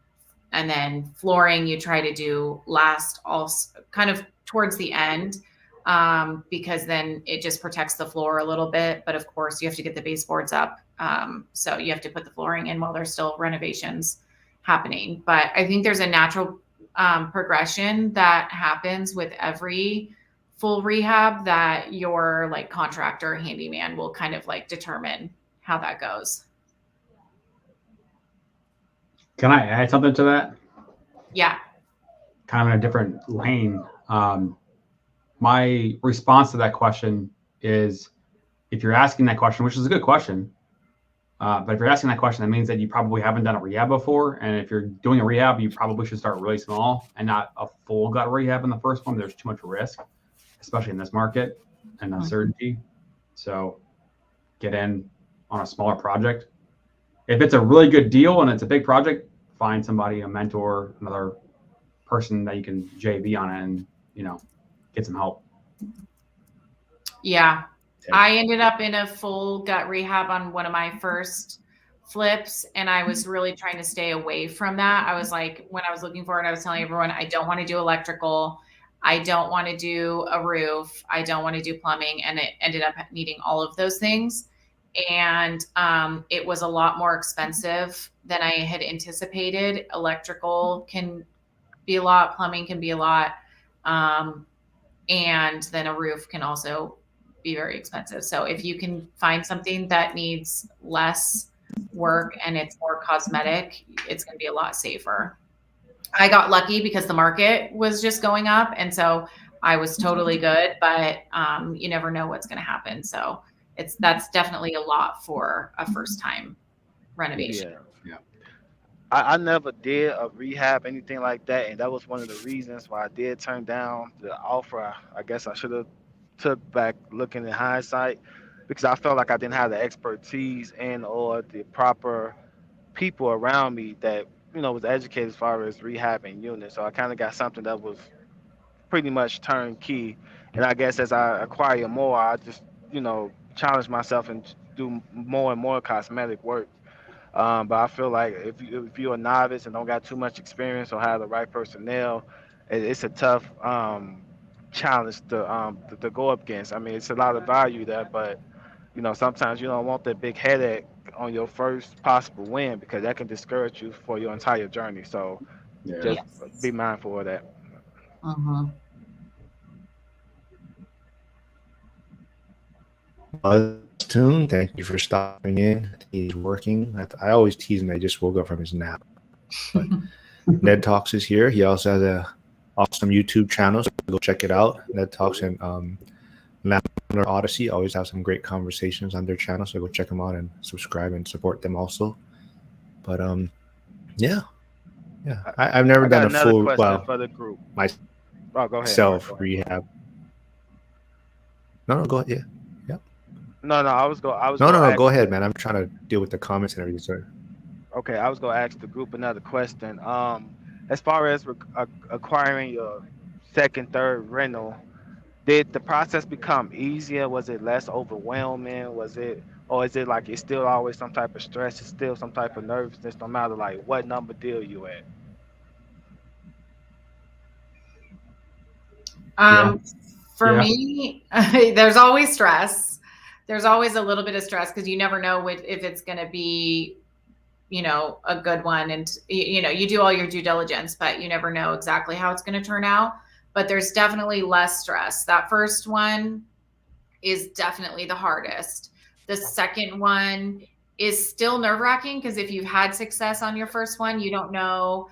And then flooring, you try to do last, also kind of towards the end, because then it just protects the floor a little bit. But of course, you have to get the baseboards up. So you have to put the flooring in while there's still renovations happening. But I think there's a natural progression that happens with every full rehab that your like contractor handyman will kind of like determine how that goes. Can I add something to that? Yeah. Kind of in a different lane. My response to that question is, if you're asking that question, which is a good question, but if you're asking that question, that means that you probably haven't done a rehab before. And if you're doing a rehab, you probably should start really small and not a full gut rehab in the first one. There's too much risk, especially in this market and uncertainty. So get in on a smaller project. If it's a really good deal and it's a big project, find somebody, a mentor, another person that you can JV on it and, get some help. Yeah. Take. I ended up in a full gut rehab on one of my first flips, and I was really trying to stay away from that. I was like, when I was looking for it, I was telling everyone, I don't want to do electrical. I don't want to do a roof. I don't want to do plumbing. And it ended up needing all of those things. And it was a lot more expensive than I had anticipated. Electrical can be a lot, plumbing can be a lot. Um, and then a roof can also be very expensive. So if you can find something that needs less work and it's more cosmetic, it's going to be a lot safer. I got lucky because the market was just going up, and so I was totally good. But you never know what's going to happen. So that's definitely a lot for a first time renovation. Yeah. Yeah. I never did a rehab, anything like that, and that was one of the reasons why I did turn down the offer. I guess I should have took back looking in hindsight, because I felt like I didn't have the expertise and or the proper people around me that was educated as far as rehabbing units. So I kind of got something that was pretty much turnkey, and I guess as I acquire more, I just challenge myself and do more and more cosmetic work. But I feel like if you're a novice and don't got too much experience or have the right personnel, it's a tough challenge to go up against. I mean, it's a lot of value there, but sometimes you don't want that big headache on your first possible win, because that can discourage you for your entire journey. So Yeah. just be Yes. mindful of that. Uh-huh. Buzz Tune, thank you for stopping in. I think he's working. I always tease him that he just woke up from his nap. But Ned Talks is here. He also has a awesome YouTube channel, so go check it out. Ned Talks and Landlord Odyssey always have some great conversations on their channel, so go check them out and subscribe and support them also. But yeah, yeah. I, I've never I got done a another full question for the group. Oh, go ahead. myself rehab. No, go ahead. Yeah, yeah. No, no, I was No, gonna no, no. Go ask ahead, the man. I'm trying to deal with the comments and everything. Sorry. okay, I was gonna ask the group another question. As far as acquiring your second, third rental, did the process become easier? Was it less overwhelming? Was it, or is it like it's still always some type of stress? It's still some type of nervousness, no matter like what number deal you at? Yeah. Um, for Yeah. me, there's always stress. There's always a little bit of stress because you never know if it's going to be, a good one. And, you do all your due diligence, but you never know exactly how it's going to turn out. But there's definitely less stress. That first one is definitely the hardest. The second one is still nerve wracking because if you've had success on your first one, you don't know,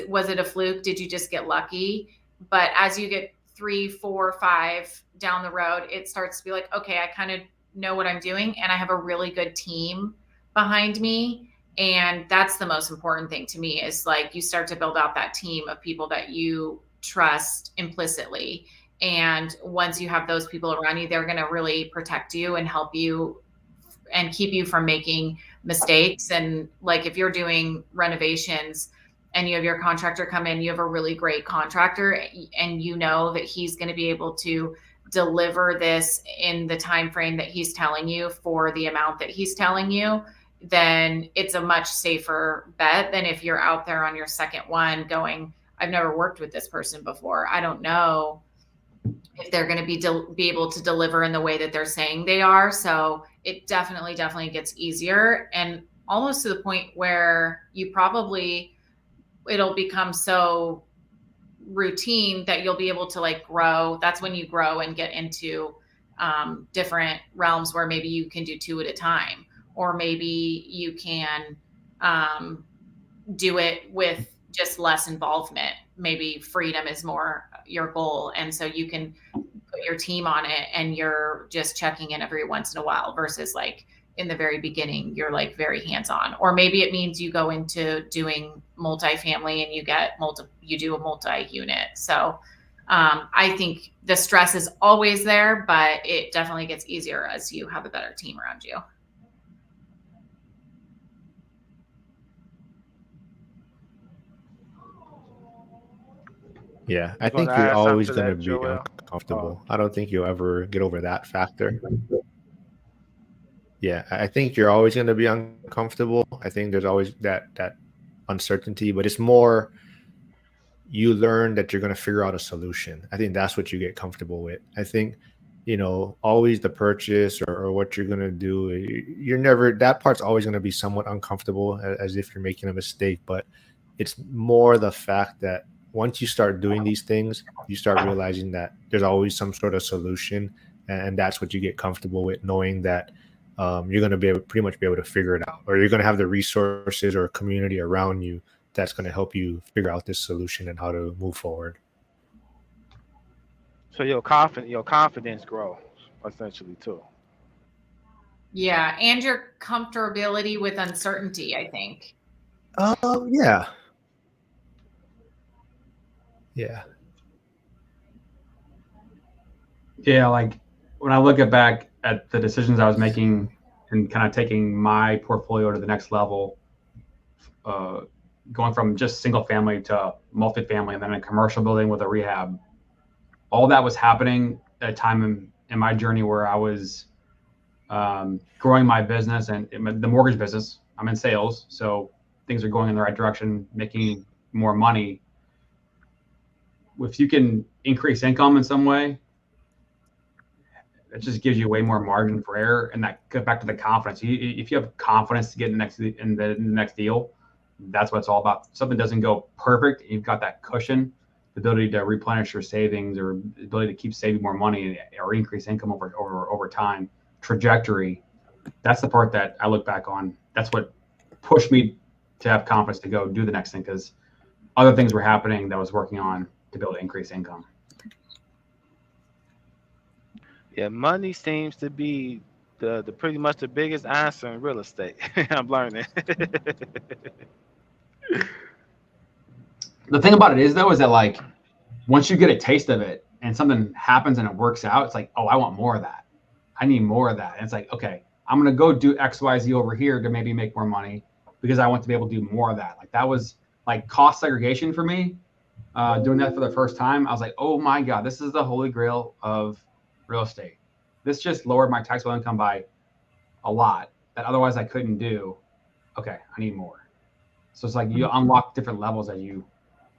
was it a fluke? Did you just get lucky? But as you get 3, 4, 5 down the road, it starts to be like, okay, I kind of know what I'm doing and I have a really good team behind me. And that's the most important thing to me is like you start to build out that team of people that you trust implicitly, and once you have those people around you, they're going to really protect you and help you and keep you from making mistakes. And like if you're doing renovations and you have your contractor come in, you have a really great contractor and you know that he's going to be able to deliver this in the time frame that he's telling you for the amount that he's telling you, then it's a much safer bet than if you're out there on your second one going, I've never worked with this person before. I don't know if they're going to be able to deliver in the way that they're saying they are. So it definitely gets easier, and almost to the point where it'll become so routine that you'll be able to like grow. That's when you grow and get into different realms where maybe you can do 2 at a time, or maybe you can um, do it with just less involvement. Maybe freedom is more your goal. And so you can put your team on it and you're just checking in every once in a while versus like in the very beginning, you're like very hands on. Or maybe it means you go into doing multifamily and you do a multi unit. So I think the stress is always there, but it definitely gets easier as you have a better team around you. Yeah, I You gonna think you're add something always to going to that, be Joel? uncomfortable. I don't think you'll ever get over that factor. Yeah, I think you're always going to be uncomfortable. I think there's always that uncertainty, but it's more you learn that you're going to figure out a solution. I think that's what you get comfortable with. I think, always the purchase or what you're going to do, you're never, that part's always going to be somewhat uncomfortable as if you're making a mistake. But it's more the fact that once you start doing these things, you start realizing that there's always some sort of solution. And that's what you get comfortable with, knowing that you're going to be able, pretty much be able to figure it out, or you're going to have the resources or a community around you that's going to help you figure out this solution and how to move forward. So your confidence grows essentially too. Yeah, and your comfortability with uncertainty, I think. Yeah, yeah, Yeah, like when I look back at the decisions I was making and kind of taking my portfolio to the next level, uh, going from just single family to multifamily and then a commercial building with a rehab, all that was happening at a time in my journey where I was growing my business and the mortgage business. I'm in sales, so things are going in the right direction, making more money. If you can increase income in some way, it just gives you way more margin for error, and that goes back to the confidence. If you have confidence to get in the next deal, that's what it's all about. If something doesn't go perfect, you've got that cushion, the ability to replenish your savings, or the ability to keep saving more money or increase income over time. Trajectory. That's the part that I look back on. That's what pushed me to have confidence to go do the next thing, because other things were happening that I was working on to be able to increase income. Yeah, money seems to be the pretty much the biggest answer in real estate. I'm learning. The thing about it is, though, is that like once you get a taste of it and something happens and it works out, it's like, oh, I want more of that. I need more of that. And it's like, okay, I'm going to go do XYZ over here to maybe make more money because I want to be able to do more of that. Like that was like cost segregation for me. Doing that for the first time, I was like, oh my God, this is the holy grail of real estate. This just lowered my taxable income by a lot that otherwise I couldn't do. Okay, I need more. So it's like you unlock different levels as you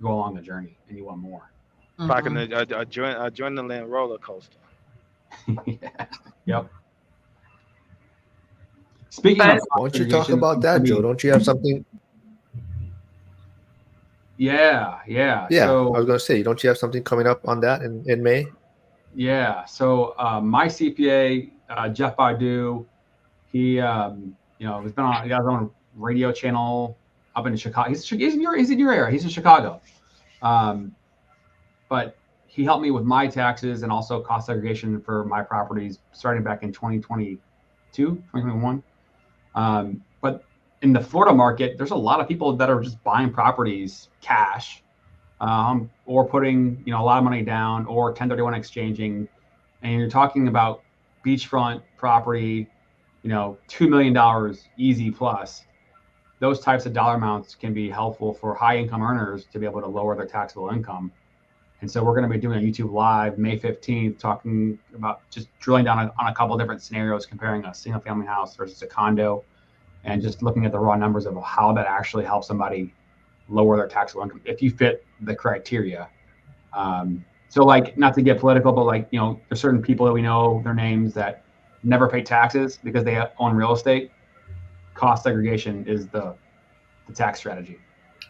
go along the journey and you want more. It's like an Mhm. adrenaline roller coaster. Yeah. Yep. Speaking of Buzz, why cost don't you talk segregation, about that, Joe? Don't you have something? yeah. Yeah, I So was going to say, don't you have something coming up on that in May? yeah, so my CPA, Jeff Badu, he has been on, he has his own radio channel up in Chicago. He's in your area. He's in Chicago. Um, but he helped me with my taxes and also cost segregation for my properties starting back in 2022, 2021. But in the Florida market, there's a lot of people that are just buying properties cash, or putting a lot of money down, or 1031 exchanging, and you're talking about beachfront property, $2 million easy plus. Those types of dollar amounts can be helpful for high income earners to be able to lower their taxable income. And so we're going to be doing a YouTube live May 15th, talking about just drilling down on a couple of different scenarios, comparing a single family house versus a condo, and just looking at the raw numbers of how that actually helps somebody lower their taxable income if you fit the criteria. So like, not to get political, but like, there's certain people that we know their names that never pay taxes because they own real estate. Cost segregation is the tax strategy.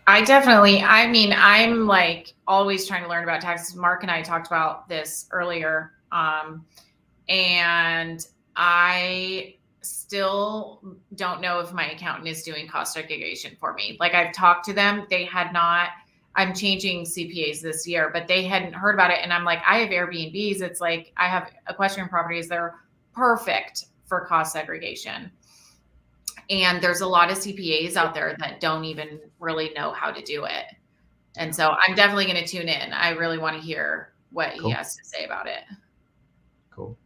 I mean, I'm like always trying to learn about taxes. Mark and I talked about this earlier. And I still don't know if my accountant is doing cost segregation for me. Like I've talked to them, they had not. I'm changing CPAs this year, but they hadn't heard about it. And I'm like, I have Airbnbs. It's like I have equestrian properties. They're perfect for cost segregation. And there's a lot of CPAs out there that don't even really know how to do it. And so I'm definitely going to tune in. I really want to hear what he Cool. has to say about it. Cool.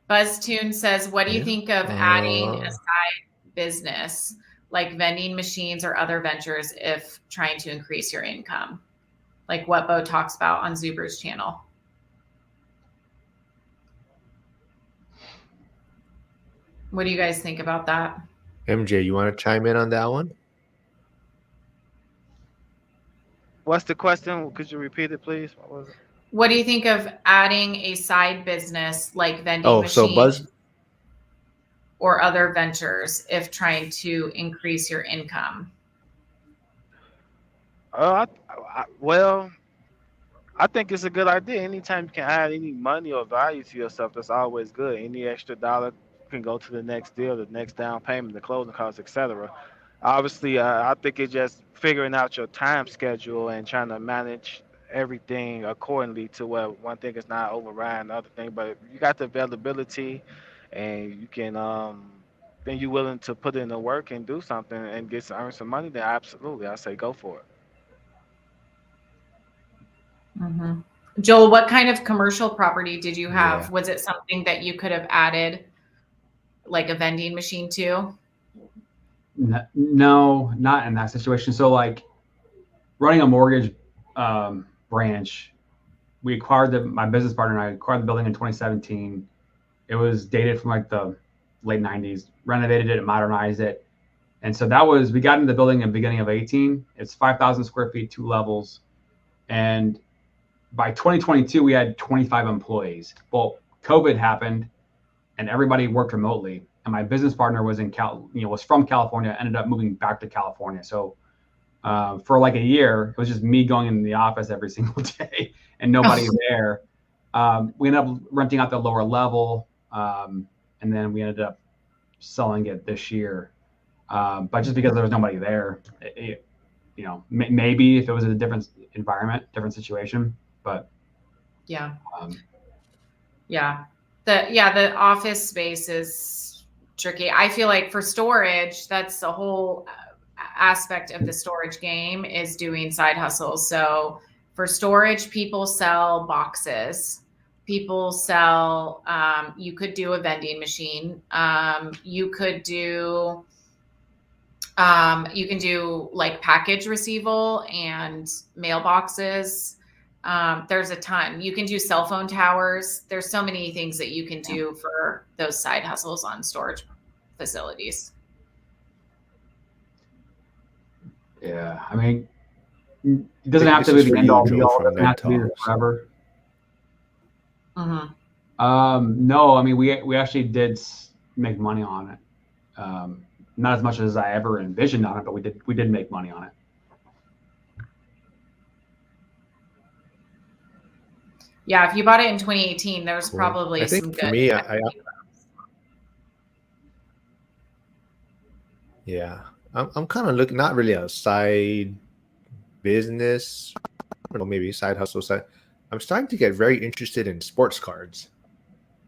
BuzzTune says, what do you Yeah. think of adding a side business like vending machines or other ventures if trying to increase your income? Like what Bo talks about on Zuber's channel. What do you guys think about that? MJ, you want to chime in on that one? What's the question? Could you repeat it, please? What was it? What do you think of adding a side business like vending Oh, so machine Buzz, or other ventures if trying to increase your income? Well, I think it's a good idea. Anytime you can add any money or value to yourself, that's always good. Any extra dollar can go to the next deal, the next down payment, the closing costs, etc. Obviously, I think it's just figuring out your time schedule and trying to manage everything accordingly to where one thing is not overriding the other thing. But if you got the availability and you can, then you're willing to put in the work and do something and earn some money, then absolutely, I say go for it. Mm-hmm. Joel, what kind of commercial property did you have? yeah. Was it something that you could have added like a vending machine to? No, not in that situation. So like running a mortgage branch, my business partner and I acquired the building in 2017. It was dated from like the late 90s, renovated it and modernized it. And so we got into the building in the beginning of 18. It's 5,000 square feet, 2 levels. And by 2022, we had 25 employees. Well, COVID happened and everybody worked remotely. And my business partner was was from California, ended up moving back to California. So for like a year, it was just me going in the office every single day and nobody there. We ended up renting out the lower level, and then we ended up selling it this year. But just because there was nobody there, maybe if it was a different environment, different situation, but Yeah. um, Yeah. The office space is tricky. I feel like for storage, that's the whole aspect of the storage game is doing side hustles. So for storage, people sell boxes. People sell, you could do a vending machine. You can do like package receival and mailboxes. There's a ton. You can do cell phone towers. There's so many things that you can do for those side hustles on storage facilities. yeah, I mean, it doesn't I think have to this be is the for end you, all be Joe, all. It from doesn't have Ned to be there Talks. forever. Mm-hmm. No, I mean, we actually did make money on it. Not as much as I ever envisioned on it, but we did make money on it. Yeah, if you bought it in 2018, there's Cool. probably I think some for good. me, yeah, I'm kind of looking not really a side business, I don't know, maybe side hustle side. I'm starting to get very interested in sports cards.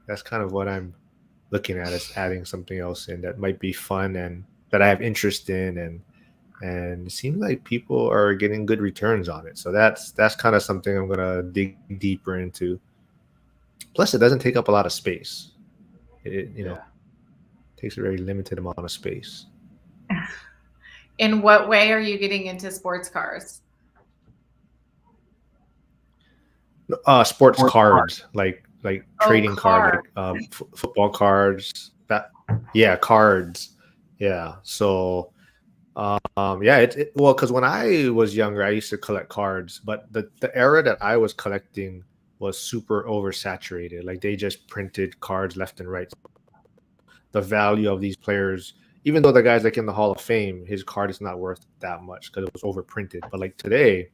That's kind of what I'm looking at as adding something else in that might be fun and that I have interest in, and it seems like people are getting good returns on it. So that's kind of something I'm gonna dig deeper into. Plus, it doesn't take up a lot of space. It Yeah. takes a very limited amount of space. In what way are you getting into sports cars? Sports Sports card. cards, like Oh, trading cards, car. like football cards. Yeah, cards. Yeah. So yeah, well, because when I was younger, I used to collect cards, but the era that I was collecting was super oversaturated. Like they just printed cards left and right. The value of these players, even though the guy's like in the Hall of Fame, his card is not worth that much because it was overprinted. But like today,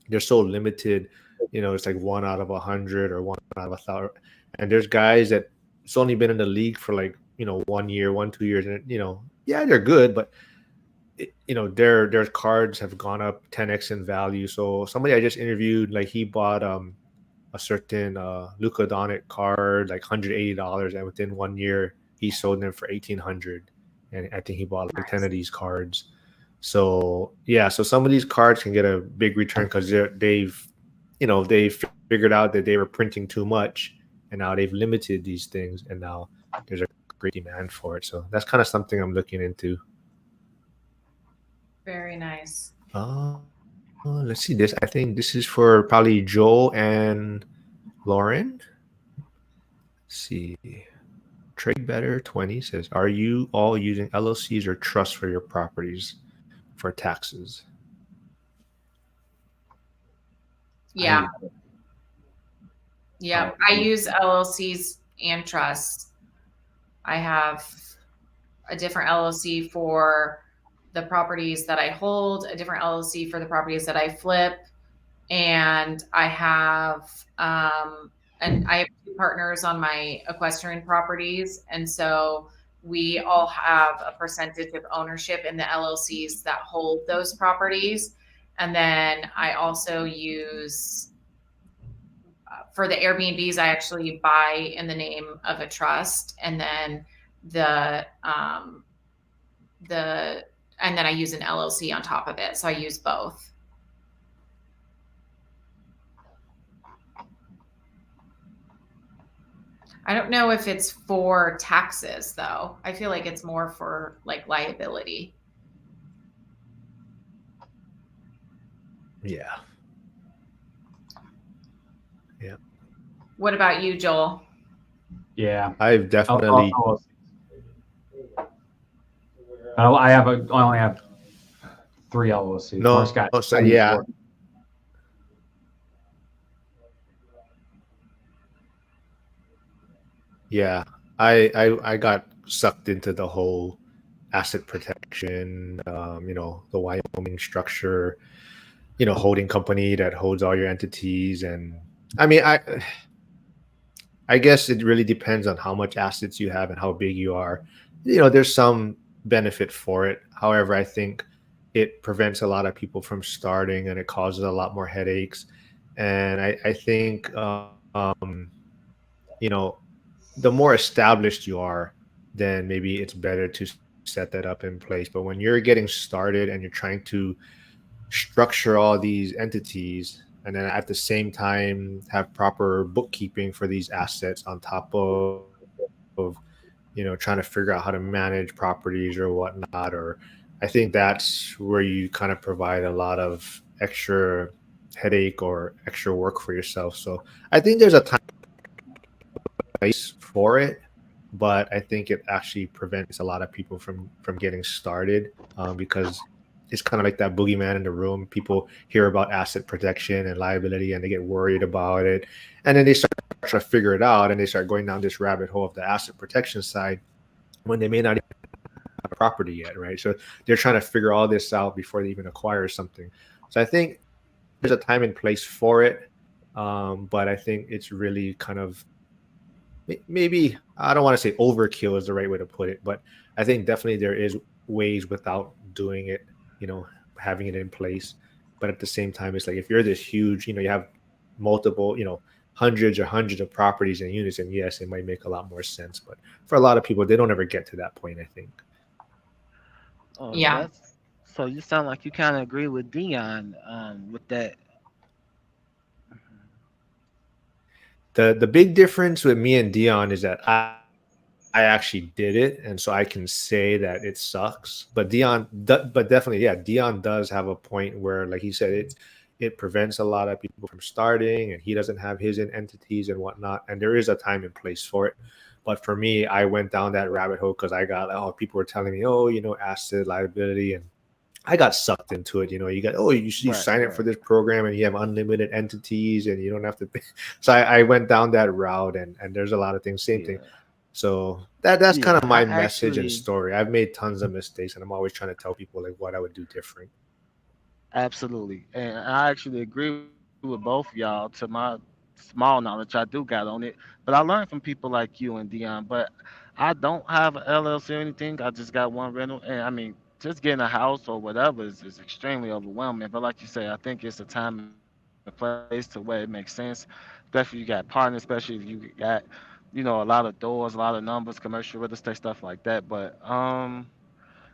they're so limited. It's like 1 out of 100 or 1 out of 1,000. And there's guys that it's only been in the league for like 1 year, 2 years, and yeah, they're good, but their cards have gone up 10x in value. So somebody I just interviewed, like he bought a certain Luka Doncic card, like $180, and within 1 year he sold them for 1,800, and I think he bought like 10 Nice. of these cards. So yeah, so some of these cards can get a big return because they've figured out that they were printing too much, and now they've limited these things, and now there's a great demand for it. So that's kind of something I'm looking into. Very nice. Let's see this. I think this is for probably Joel and Lauren. Let's see. Trade Better 20 says, "Are you all using LLCs or trusts for your properties for taxes?" I Yeah. use Yep. I LLC. use LLCs and trusts. I have a different LLC for the properties that I hold, a different LLC for the properties that I flip, and I have two partners on my equestrian properties, and so we all have a percentage of ownership in the LLCs that hold those properties. And then I also use for the Airbnbs, I actually buy in the name of a trust, and then the um, the and then I use an LLC on top of it. So I use both. I don't know if it's for taxes though. I feel like it's more for like liability. Yeah. Yeah. What about you, Joel? Yeah. I've definitely LLC. I have I only have three LLCs. no, Mark's so got yeah. 74. Yeah. I got sucked into the whole asset protection, the Wyoming structure, holding company that holds all your entities. And I mean, I guess it really depends on how much assets you have and how big you are. There's some benefit for it. However, I think it prevents a lot of people from starting, and it causes a lot more headaches. And I think, you know, the more established you are, then maybe it's better to set that up in place. But when you're getting started and you're trying to structure all these entities, and then at the same time have proper bookkeeping for these assets on top of trying to figure out how to manage properties or whatnot, or I think that's where you kind of provide a lot of extra headache or extra work for yourself. So I think there's a time place for it, but I think it actually prevents a lot of people from getting started, because it's kind of like that boogeyman in the room. People hear about asset protection and liability, and they get worried about it, and then they start to figure it out, and they start going down this rabbit hole of the asset protection side when they may not even have a property yet, right? So they're trying to figure all this out before they even acquire something. So I think there's a time and place for it, but I think it's really kind of maybe, I don't want to say overkill is the right way to put it, but I think definitely there is ways without doing it, you know, having it in place. But at the same time, it's like if you're this huge, you have multiple, hundreds of properties and units, and yes, it might make a lot more sense. But for a lot of people, they don't ever get to that point, I think. Oh, Yeah. that's so you sound like you kind of agree with Dion with that. The big difference with me and Dion is that I actually did it, and so I can say that it sucks. But definitely, yeah, Dion does have a point where, like he said, it prevents a lot of people from starting, and he doesn't have his in entities and whatnot. And there is a time and place for it. But for me, I went down that rabbit hole because people were telling me, oh, asset liability, and I got sucked into it. You got, oh, you Right, sign up right. for this program and you have unlimited entities and you don't have to pay. So I went down that route, and there's a lot of things, same thing. Yeah. So that's kind Yeah. of I my message and actually story. I've made tons of mistakes, and I'm always trying to tell people like what I would do different. absolutely, and I actually agree with both of y'all. To my small knowledge, I do got on it, but I learned from people like you and Dion. But I don't have an LLC or anything. I just got one rental, and I mean, just getting a house or whatever is extremely overwhelming. But like you say, I think it's a time and place to where it makes sense. Especially if you got partners, especially if you got, a lot of doors, a lot of numbers, commercial real estate stuff like that. But I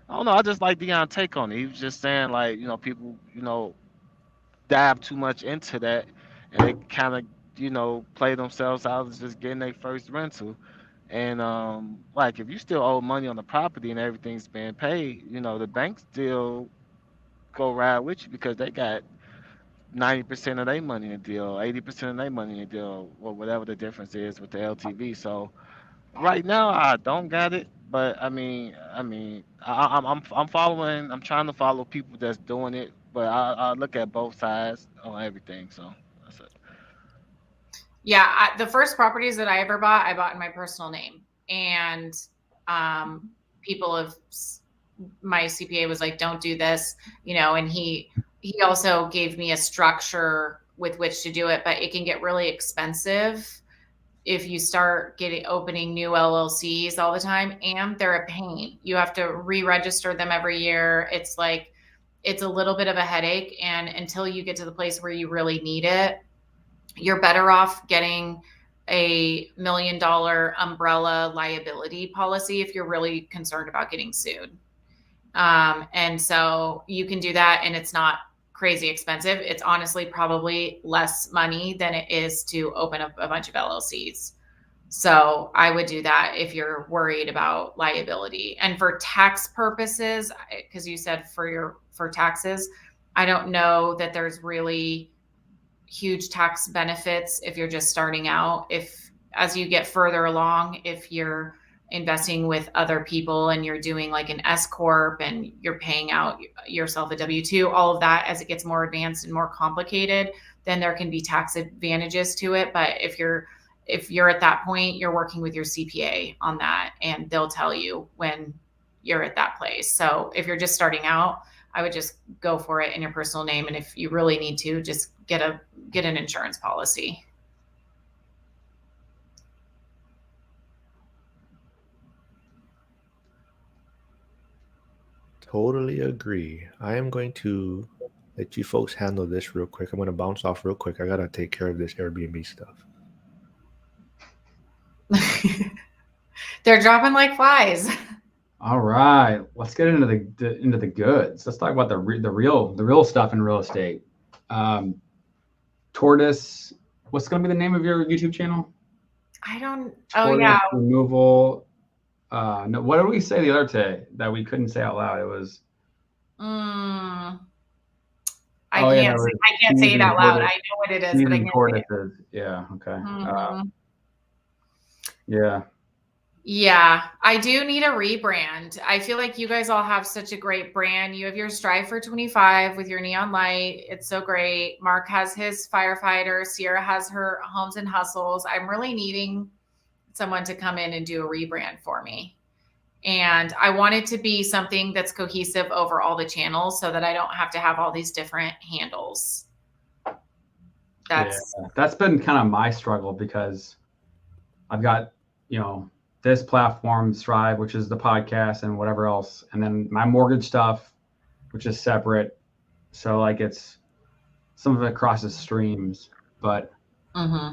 don't know. I just like Dion take on it. He was just saying like, people, dive too much into that, and they kind of, play themselves out as just getting their first rental. And like if you still owe money on the property and everything's being paid, the bank still go ride with you because they got 90% of their money in the deal, 80% of their money in the deal, or whatever the difference is with the LTV. So right now I don't got it, but I'm following. I'm trying to follow people that's doing it, but I look at both sides on everything. So that's it. Yeah, the first properties that I ever bought, I bought in my personal name, and people have my CPA was like, "Don't do this," and he also gave me a structure with which to do it, but it can get really expensive if you start opening new LLCs all the time, and they're a pain. You have to re-register them every year. It's like it's a little bit of a headache, and until you get to the place where you really need it, you're better off getting a $1 million umbrella liability policy if you're really concerned about getting sued. And so you can do that, and it's not crazy expensive. It's honestly probably less money than it is to open up a bunch of LLCs. So I would do that if you're worried about liability. And for tax purposes, because you said for taxes, I don't know that there's really huge tax benefits if you're just starting out. If as you get further along, if you're investing with other people and you're doing like an S corp and you're paying out yourself a W-2, all of that, as it gets more advanced and more complicated, then there can be tax advantages to it. But if you're at that point, you're working with your CPA on that, and they'll tell you when you're at that place. So if you're just starting out, I would just go for it in your personal name. And if you really need to, just get an insurance policy. Totally agree. I am going to let you folks handle this real quick. I'm going to bounce off real quick. I got to take care of this Airbnb stuff. They're dropping like flies. All right, let's get into the goods. Let's talk about the real stuff in real estate. Tortoise, what's going to be the name of your YouTube channel? I don't. Tortoise Oh yeah. Removal. No, what did we say the other day that we couldn't say out loud? It was. I Yeah, can't say it out loud. I know what it is, but I can't say it. Yeah. Okay. Mm-hmm. Yeah. Yeah, I do need a rebrand. I feel like you guys all have such a great brand. You have your Strive for 25 with your neon light. It's so great. Mark has his firefighter. Sierra has her homes and hustles. I'm really needing someone to come in and do a rebrand for me. And I want it to be something that's cohesive over all the channels so that I don't have to have all these different handles. That's been kind of my struggle because I've got, this platform, Strive, which is the podcast and whatever else, and then my mortgage stuff, which is separate. So like it's some of it crosses streams, but like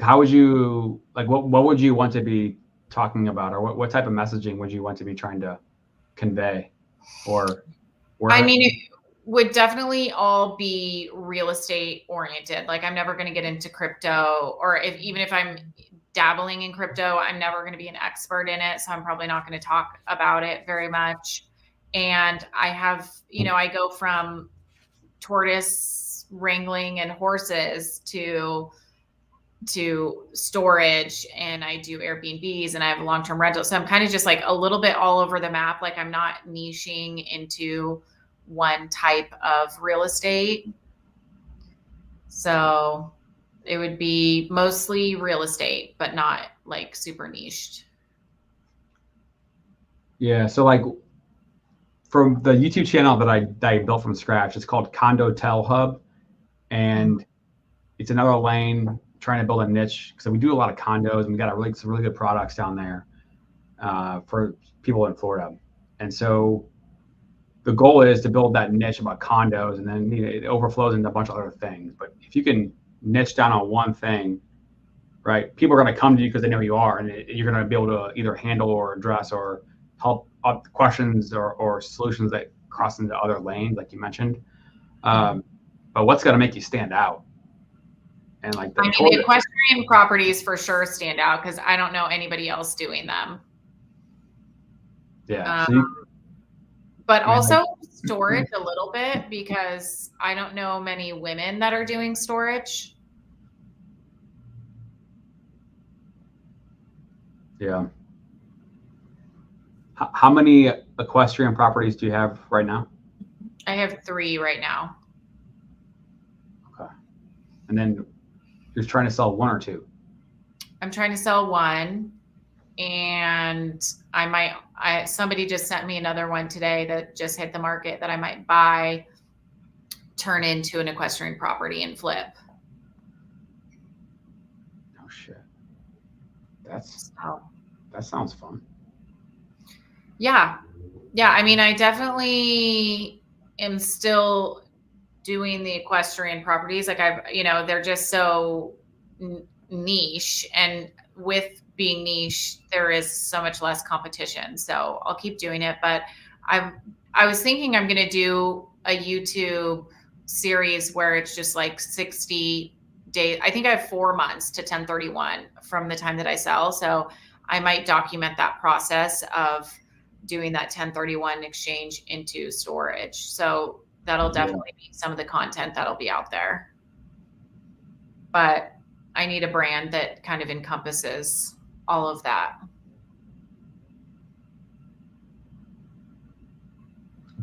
how would you what would you want to be talking about, or what type of messaging would you want to be trying to convey, or I mean, it would definitely all be real estate oriented. Like I'm never going to get into crypto, or even if I'm dabbling in crypto, I'm never going to be an expert in it. So I'm probably not going to talk about it very much. And I have, I go from tortoise wrangling and horses to storage, and I do Airbnbs, and I have a long-term rental. So I'm kind of just like a little bit all over the map. Like I'm not niching into one type of real estate. So it would be mostly real estate, but not like super niched. Yeah. So like from the YouTube channel that I built from scratch, it's called Condo Tel Hub, and it's another lane trying to build a niche. So we do a lot of condos, and we got some really good products down there for people in Florida. And so the goal is to build that niche about condos, and then it overflows into a bunch of other things. But if you can niche down on one thing, right, people are going to come to you because they know who you are, and you're going to be able to either handle or address or help up questions or solutions that cross into other lanes, like you mentioned. But what's going to make you stand out? And like the equestrian properties for sure stand out because I don't know anybody else doing them. Yeah. but I mean, also like, storage a little bit, because I don't know many women that are doing storage. yeah. How many equestrian properties do you have right now? I have 3 right now. Okay. And then you're trying to sell 1 or 2. I'm trying to sell 1, and somebody just sent me another one today that just hit the market that I might buy, turn into an equestrian property and flip. Oh shit. That So, sounds fun. yeah. I mean, I definitely am still doing the equestrian properties. Like they're just so niche, and with being niche, there is so much less competition. So I'll keep doing it. But I was thinking I'm going to do a YouTube series where it's just like 60 days. I think I have 4 months to 1031 from the time that I sell. So I might document that process of doing that 1031 exchange into storage. So that'll definitely be some of the content that'll be out there. But I need a brand that kind of encompasses all of that.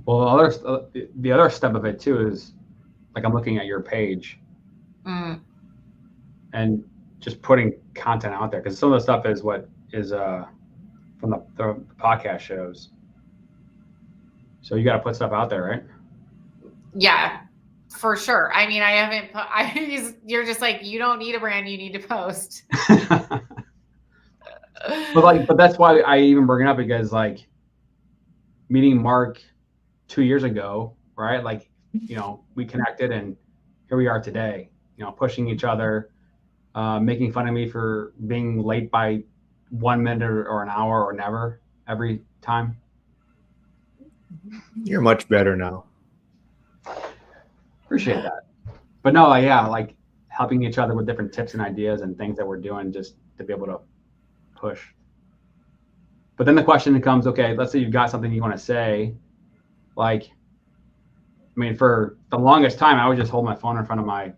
Well, the other step of it too is, like, I'm looking at your page and just putting content out there, because some of the stuff is what is from the podcast shows. So you got to put stuff out there, right? Yeah, for sure. I mean, I haven't you're just like, you don't need a brand, you need to post. But that's why I even bring it up, because like meeting Mark 2 years ago, right? Like, we connected, and here we are today, pushing each other, making fun of me for being late by 1 minute or an hour or never every time. You're much better now. Appreciate that. But no, like helping each other with different tips and ideas and things that we're doing just to be able to push. But then the question becomes, okay, let's say you've got something you want to say. Like, I mean, for the longest time, I would just hold my phone in front of my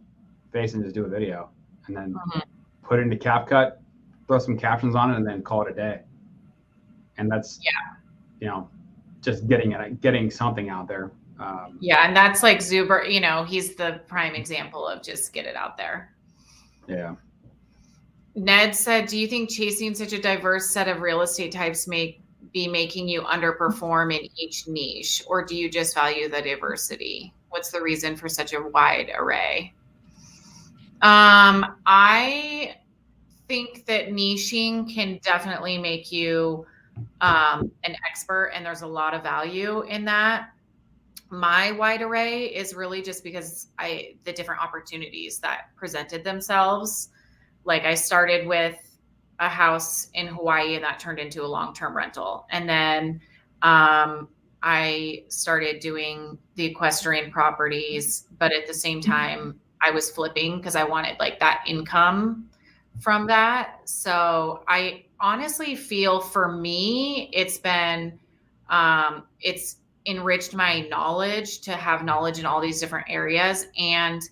face and just do a video, and then put it into CapCut, throw some captions on it, and then call it a day. And that's, just getting something out there. And that's like Zuber, he's the prime example of just get it out there. Yeah. Ned said, do you think chasing such a diverse set of real estate types may be making you underperform in each niche, or do you just value the diversity? What's the reason for such a wide array? I think that niching can definitely make you an expert, and there's a lot of value in that. My wide array is really just because the different opportunities that presented themselves. Like, I started with a house in Hawaii, and that turned into a long-term rental. And then I started doing the equestrian properties, but at the same time, I was flipping because I wanted like that income from that. So I honestly feel, for me, it's been, it's enriched my knowledge to have knowledge in all these different areas. And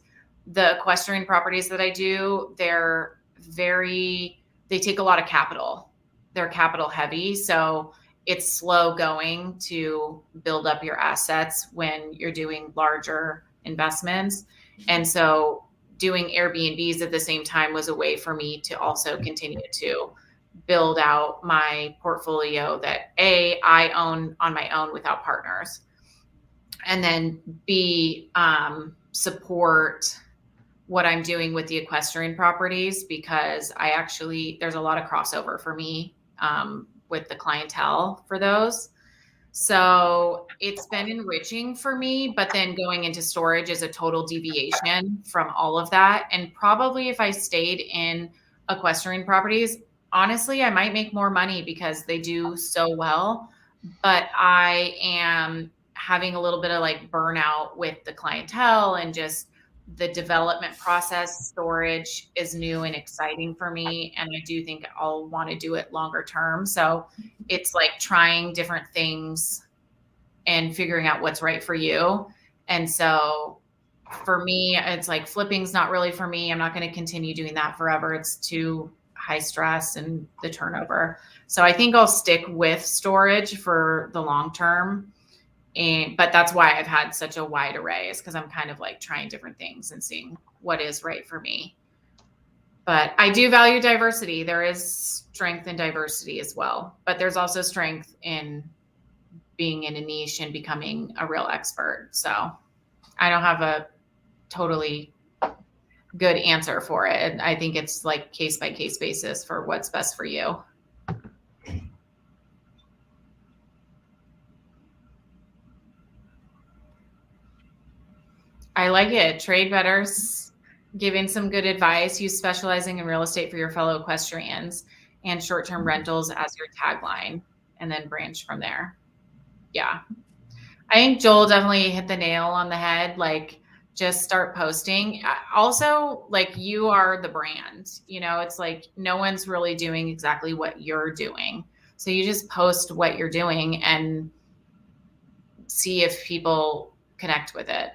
the equestrian properties that I do, they take a lot of capital. They're capital heavy. So it's slow going to build up your assets when you're doing larger investments. And so doing Airbnbs at the same time was a way for me to also continue to build out my portfolio that I own on my own without partners. And then B, support what I'm doing with the equestrian properties, because there's a lot of crossover for me with the clientele for those. So it's been enriching for me, but then going into storage is a total deviation from all of that. And probably if I stayed in equestrian properties, honestly, I might make more money because they do so well, but I am having a little bit of like burnout with the clientele, and just the development process. Storage is new and exciting for me, and I do think I'll want to do it longer term. So it's like trying different things and figuring out what's right for you. And so for me, it's like flipping's not really for me. I'm not going to continue doing that forever. It's too high stress and the turnover. So I think I'll stick with storage for the long term. But that's why I've had such a wide array, is because I'm kind of like trying different things and seeing what is right for me. But I do value diversity. There is strength in diversity as well, but there's also strength in being in a niche and becoming a real expert. So I don't have a totally good answer for it. And I think it's like case by case basis for what's best for you. I like it. Trade better, giving some good advice. Use specializing in real estate for your fellow equestrians, and short-term rentals as your tagline, and then branch from there. Yeah. I think Joel definitely hit the nail on the head. Like, just start posting. Also, like, you are the brand, you know, it's like no one's really doing exactly what you're doing. So you just post what you're doing and see if people connect with it.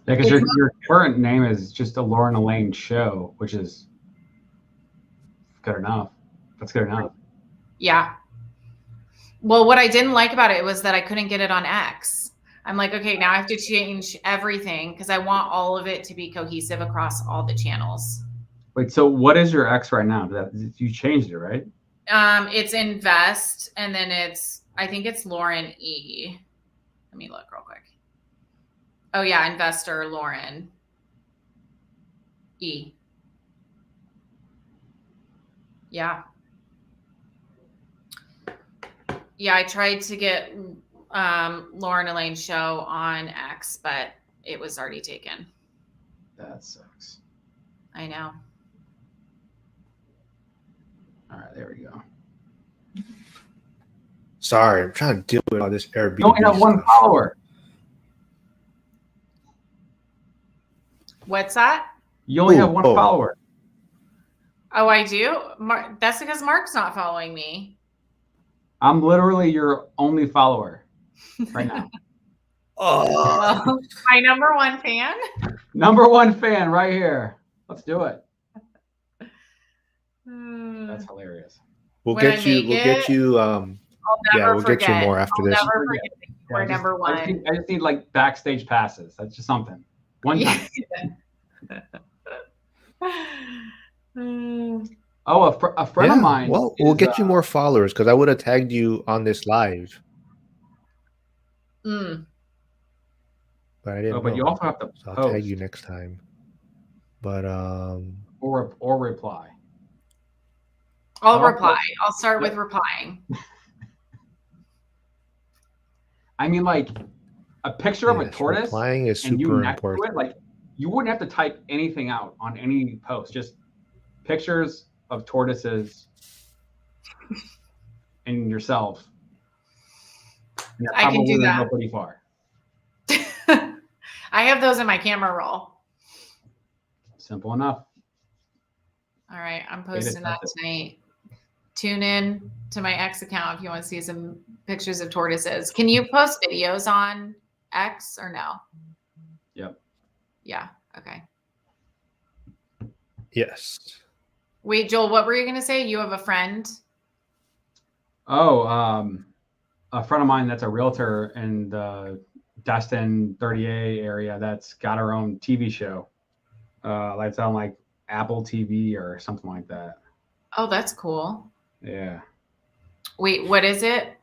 Yeah, because your current name is just a Lauren Elaine show, which is good enough. That's good enough. Yeah. Well, what I didn't like about it was that I couldn't get it on X. I'm like, okay, now I have to change everything because I want all of it to be cohesive across all the channels. Wait, so what is your X right now? You changed it, right? It's Invest, and then I think it's Lauren E. Let me look real quick. Oh yeah, Investor Lauren E. Yeah. Yeah, I tried to get Lauren Elaine's show on X, but it was already taken. That sucks. I know. All right, there we go. Sorry, I'm trying to deal with all this Airbnb. You only have one follower. What's that? You only have one follower. Oh, I do? That's because Mark's not following me. I'm literally your only follower right now. Well, my number one fan. Number one fan right here. Let's do it. That's hilarious. We'll get you. We'll get you. We'll get you more after this. Never forget we're number one. I just need like backstage passes. That's just something. One time. Oh, a friend of mine. Well, we'll get you more followers because I would have tagged you on this live. But I didn't. But you also have to so I'll tag you next time. But or reply. I'll reply. I'll start with replying. I mean, like a picture of a tortoise. Replying is super important. Like you wouldn't have to type anything out on any post. Just pictures of tortoises and yourself. And I can do that. Go pretty far. I have those in my camera roll. Simple enough. All right, I'm posting that tonight. Tune in to my X account if you want to see some pictures of tortoises. Can you post videos on X or no? Yep. Yeah. Okay. Yes. Wait, Joel, what were you going to say? You have a friend? Oh, a friend of mine that's a realtor in the Destin 30A area that's got her own TV show. That's on like Apple TV or something like that. Oh, that's cool. Yeah. Wait, what is it?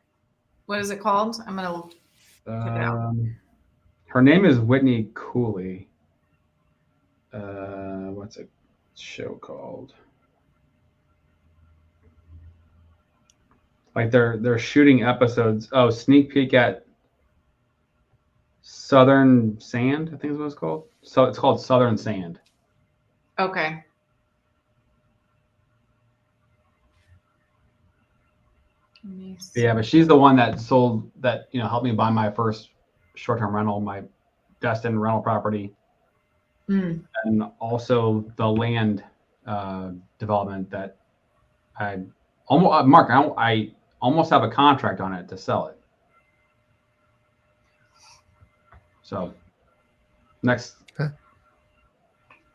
What is it called? I'm going to check it out. Her name is Whitney Cooley. What's a show called? Like they're shooting episodes. Oh, sneak peek at Southern Sand, I think is what it's called. So it's called Southern Sand. Okay. Yeah, but she's the one that sold that, helped me buy my first short-term rental, my Destin rental property. And also the land development that I almost, Mark, I almost have a contract on it to sell it. So next. Huh.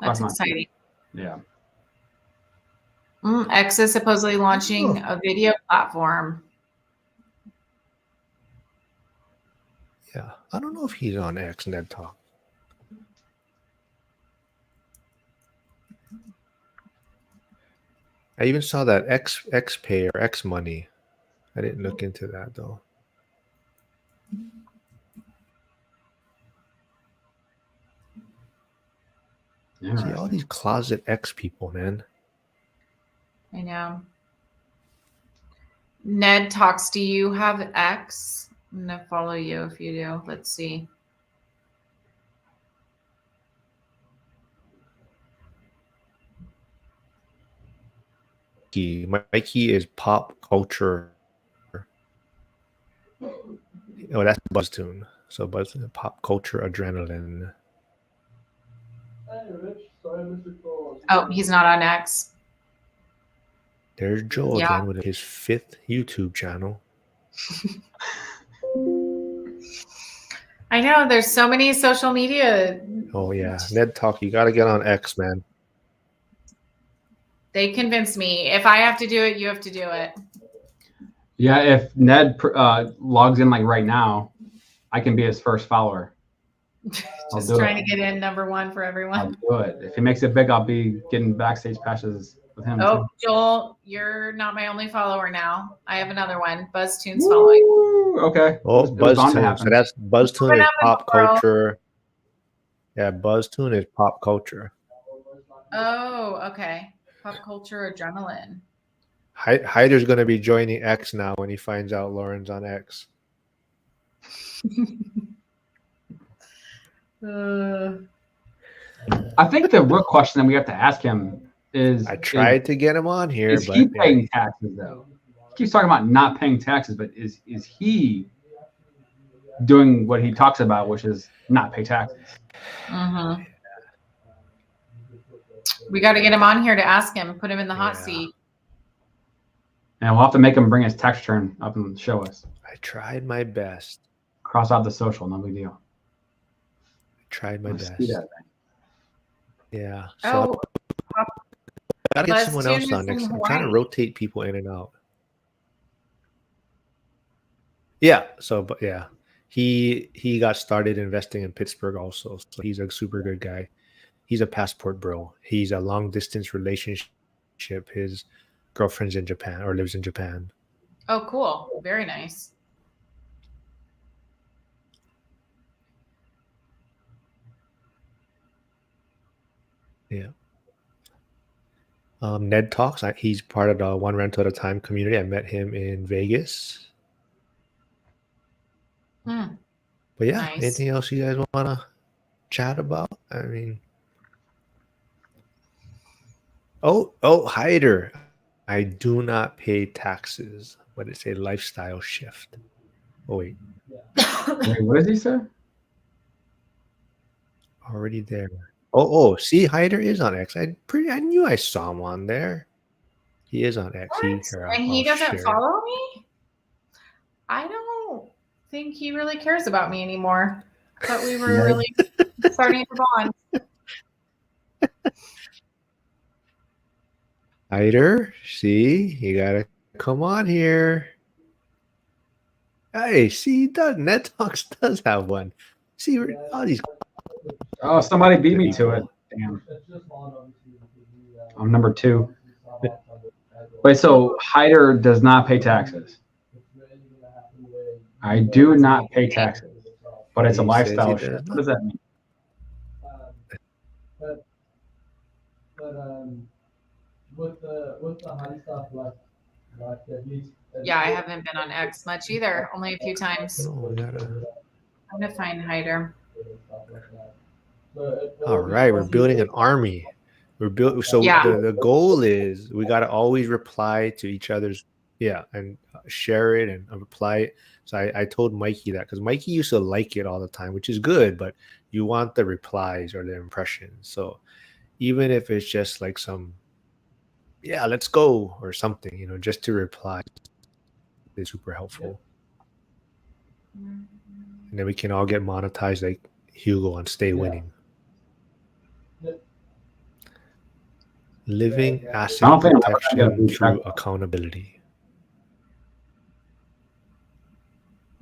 That's exciting. Yeah. X is supposedly launching Oh. a video platform. Yeah, I don't know if he's on X Ned Talk. I even saw that X Pay or X Money. I didn't look into that though. See all these closet X people, man. I know. Ned Talks, do you have X? I'm going to follow you if you do. Let's see. Mikey is pop culture. Oh, that's BuzzTune. So BuzzTune, pop culture adrenaline. Oh, he's not on X. There's Joe again with his 5th YouTube channel. I know. There's so many social media. Oh yeah, Ned Talk. You got to get on X, man. They convinced me. If I have to do it, you have to do it. Yeah, if Ned logs in like right now, I can be his first follower. Just trying to get in #1 for everyone. I'll do it. If he makes it big, I'll be getting backstage passes with him. Oh, too. Joel, you're not my only follower now. I have another one. BuzzTune's following. Okay. Oh, BuzzTune. So that's BuzzTune is pop culture. Yeah, BuzzTune is pop culture. Oh, okay. Pop culture adrenaline. Hyder's going to be joining X now when he finds out Lauren's on X. I think the real question that we have to ask him is: I tried to get him on here, is he paying taxes though? He keeps talking about not paying taxes, but is he doing what he talks about, which is not pay taxes? Mm-hmm. We got to get him on here to ask him, put him in the hot seat. And we'll have to make him bring his tax return up and show us. I tried my best. Cross out the social, no big deal. I tried my best. Yeah. So gotta get someone else on next time. I'm trying to rotate people in and out. Yeah. So, but yeah, he got started investing in Pittsburgh also. So he's a super good guy. He's a passport bro. He's a long distance relationship. His girlfriend's in Japan or lives in Japan. Oh, cool. Very nice. Yeah. Ned Talks. He's part of the One Rental at a Time community. I met him in Vegas. But yeah, nice. Anything else you guys want to chat about? I mean, oh, Hyder. I do not pay taxes, but it's a lifestyle shift. Oh wait. Wait, what does he say? Already there. Oh, see, Hyder is on X. I knew I saw him on there. He is on X. And he doesn't follow me? I don't think he really cares about me anymore. But we were really starting to bond. Hyder, see, you gotta come on here. Hey, see, Ned Talks does have one. See, all these. Oh, somebody beat me to it. Damn. I'm number 2. Wait, so Hyder does not pay taxes. I do not pay taxes, but it's a lifestyle shift. What does that mean? With the high stuff like yeah, I haven't been on X much either. Only a few times. I'm gonna find Hyder. All right, we're building an army. The goal is we got to always reply to each other's and share it and reply it. So I told Mikey that because Mikey used to like it all the time, which is good, but you want the replies or the impressions. So even if it's just like some let's go or something, just to reply is super helpful. And then we can all get monetized like Hugo on Stay Winning. Living I asset don't think I'm ever gonna get a protection blue check. through accountability.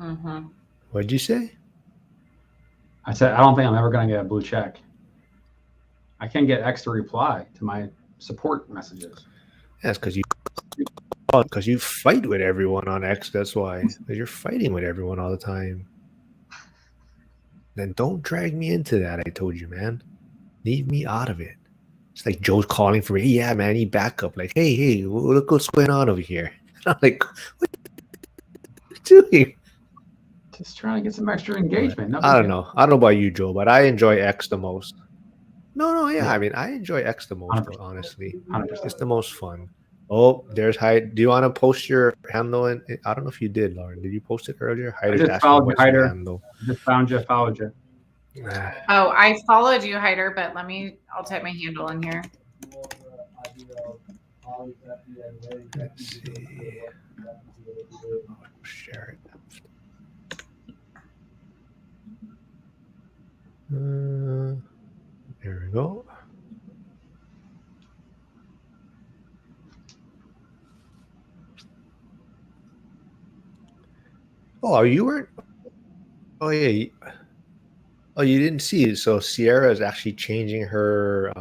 Mm-hmm. What'd you say? I said I don't think I'm ever gonna get a blue check. I can't get X to reply to my support messages. That's because you fight with everyone on X. That's why. 'Cause you're fighting with everyone all the time. Then don't drag me into that. I told you, man. Leave me out of it. It's like Joe's calling for me. Hey, yeah, man, I need backup. Like, hey, look what's going on over here. I'm like, what are you doing? Just trying to get some extra But engagement. No I big don't deal. know. I don't know about you, Joe, but I enjoy X the most. No, yeah. Yeah. I mean, I enjoy X the most, 100%. honestly. 100%. It's the most fun. Oh, there's Hyde. Do you want to post your handle? I don't know if you did, Lauren. Did you post it earlier? I Hyder's just asking followed you, what's your Hyder. handle. Just found you, followed you. Oh, I followed you, Hyder, but I'll type my handle in here. Let's see. I'll share it. There we go. Oh, you weren't. Oh yeah. Oh, you didn't see it. So Sierra is actually changing her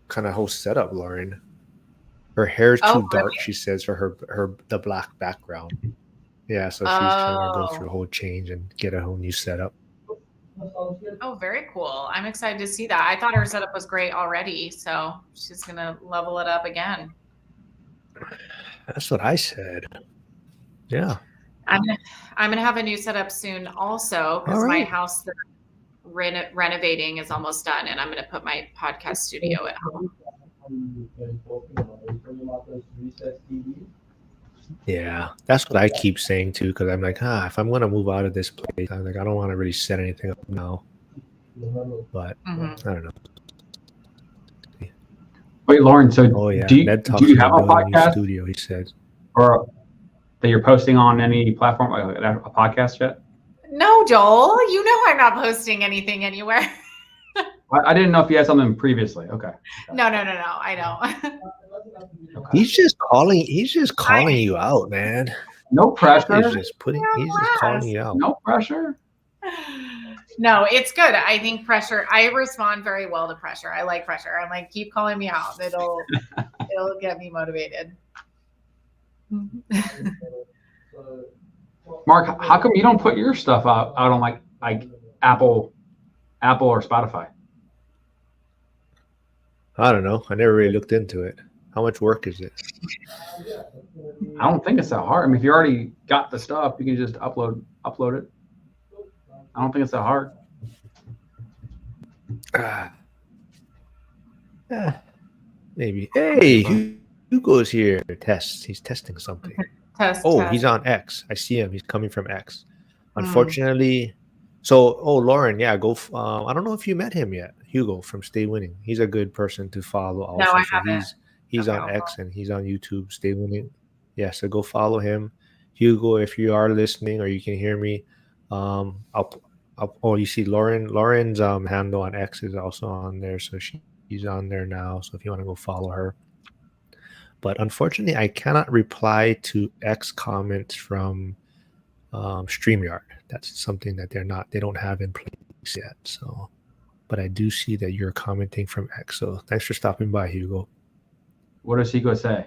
kind of whole setup, Lauren. Her hair is Oh, too dark, she says, for the black background. Yeah, so she's trying to go through a whole change and get a whole new setup. Oh, very cool. I'm excited to see that. I thought her setup was great already, so she's gonna level it up again. That's what I said. Yeah. I'm gonna have a new setup soon also, because All my right. house that renovating is almost done, and I'm gonna put my podcast studio at home. Yeah, that's what I keep saying too, because I'm like, if I'm gonna move out of this place, I'm like, I don't want to really set anything up now. But Mhm. I don't know. Wait, Lauren. So Oh yeah, do Ned do talks you have about a building a new podcast studio. He said. or that you're posting on any platform, like a podcast yet? No, Joel, you know I'm not posting anything anywhere. I didn't know if you had something previously. Okay. No, I don't. Okay. He's just calling you out, man. No pressure. He's just calling you out. No pressure. No, it's good. I think pressure. I respond very well to pressure. I like pressure. I'm like, keep calling me out. It'll get me motivated. Mark, how come you don't put your stuff out on like Apple or Spotify? I don't know. I never really looked into it. How much work is it? I don't think it's that hard. I mean, if you already got the stuff, you can just upload it. I don't think it's that hard. Maybe. Hey, Hugo's here. He's testing something. Test. He's on X. I see him. He's coming from X. Unfortunately, Lauren, yeah, go. I don't know if you met him yet. Hugo from Stay Winning. He's a good person to follow. Also, No, I so haven't. he's Okay, on X and he's on YouTube. Stay Winning. Yeah, so go follow him, Hugo. If you are listening or you can hear me, you see Lauren's handle on X is also on there, so she's on there now. So if you want to go follow her. But unfortunately, I cannot reply to X comments from StreamYard. That's something that they don't have in place yet. So, but I do see that you're commenting from X. So thanks for stopping by, Hugo. What does Hugo say?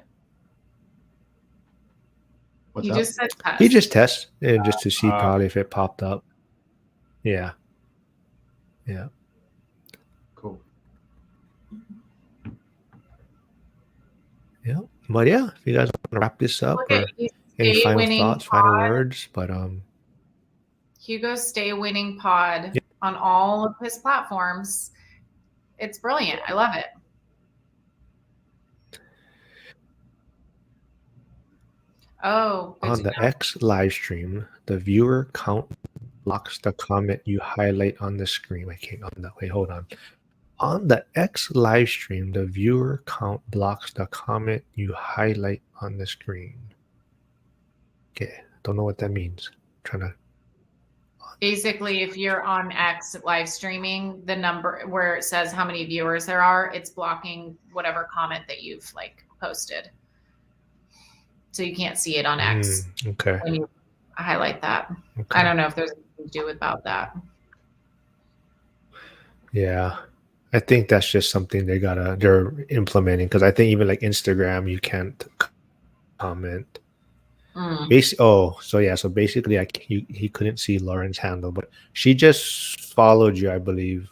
What's he up? just said test. He just tests and just to see probably if it popped up. Yeah. Yeah. Cool. Yeah. But yeah, if you guys want to wrap this up or any final thoughts, final words, but Hugo Stay Winning Pod on all of his platforms. It's brilliant. I love it. Oh, on the X live stream, the viewer count blocks the comment you highlight on the screen. Wait, hold on. On the X live stream, the viewer count blocks the comment you highlight on the screen. Okay, don't know what that means. I'm trying to Basically, if you're on X live streaming, the number where it says how many viewers there are, it's blocking whatever comment that you've like posted. So you can't see it on X Okay. when you highlight that. I Okay. don't know if there's anything to do about that. Yeah. I think that's just something they're implementing, because I think even like Instagram, you can't comment. Mm, So basically, he couldn't see Lauren's handle, but she just followed you, I believe.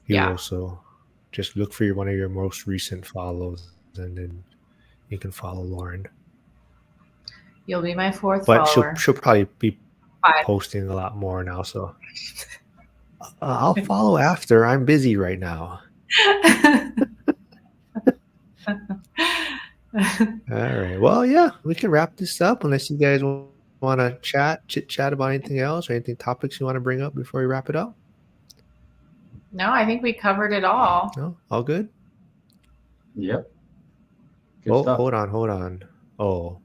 yeah, Hugo. So just look for one of your most recent follows, and then you can follow Lauren. you'll be my fourth But she'll follower. she'll probably be 5. posting a lot more now. So I'll follow after. I'm busy right now. All right. Well, yeah, we can wrap this up unless you guys want to chit chat about anything else or anything topics you want to bring up before we wrap it up. No, I think we covered it all. No, all good. Yep. Good Oh, stuff. hold on. Oh,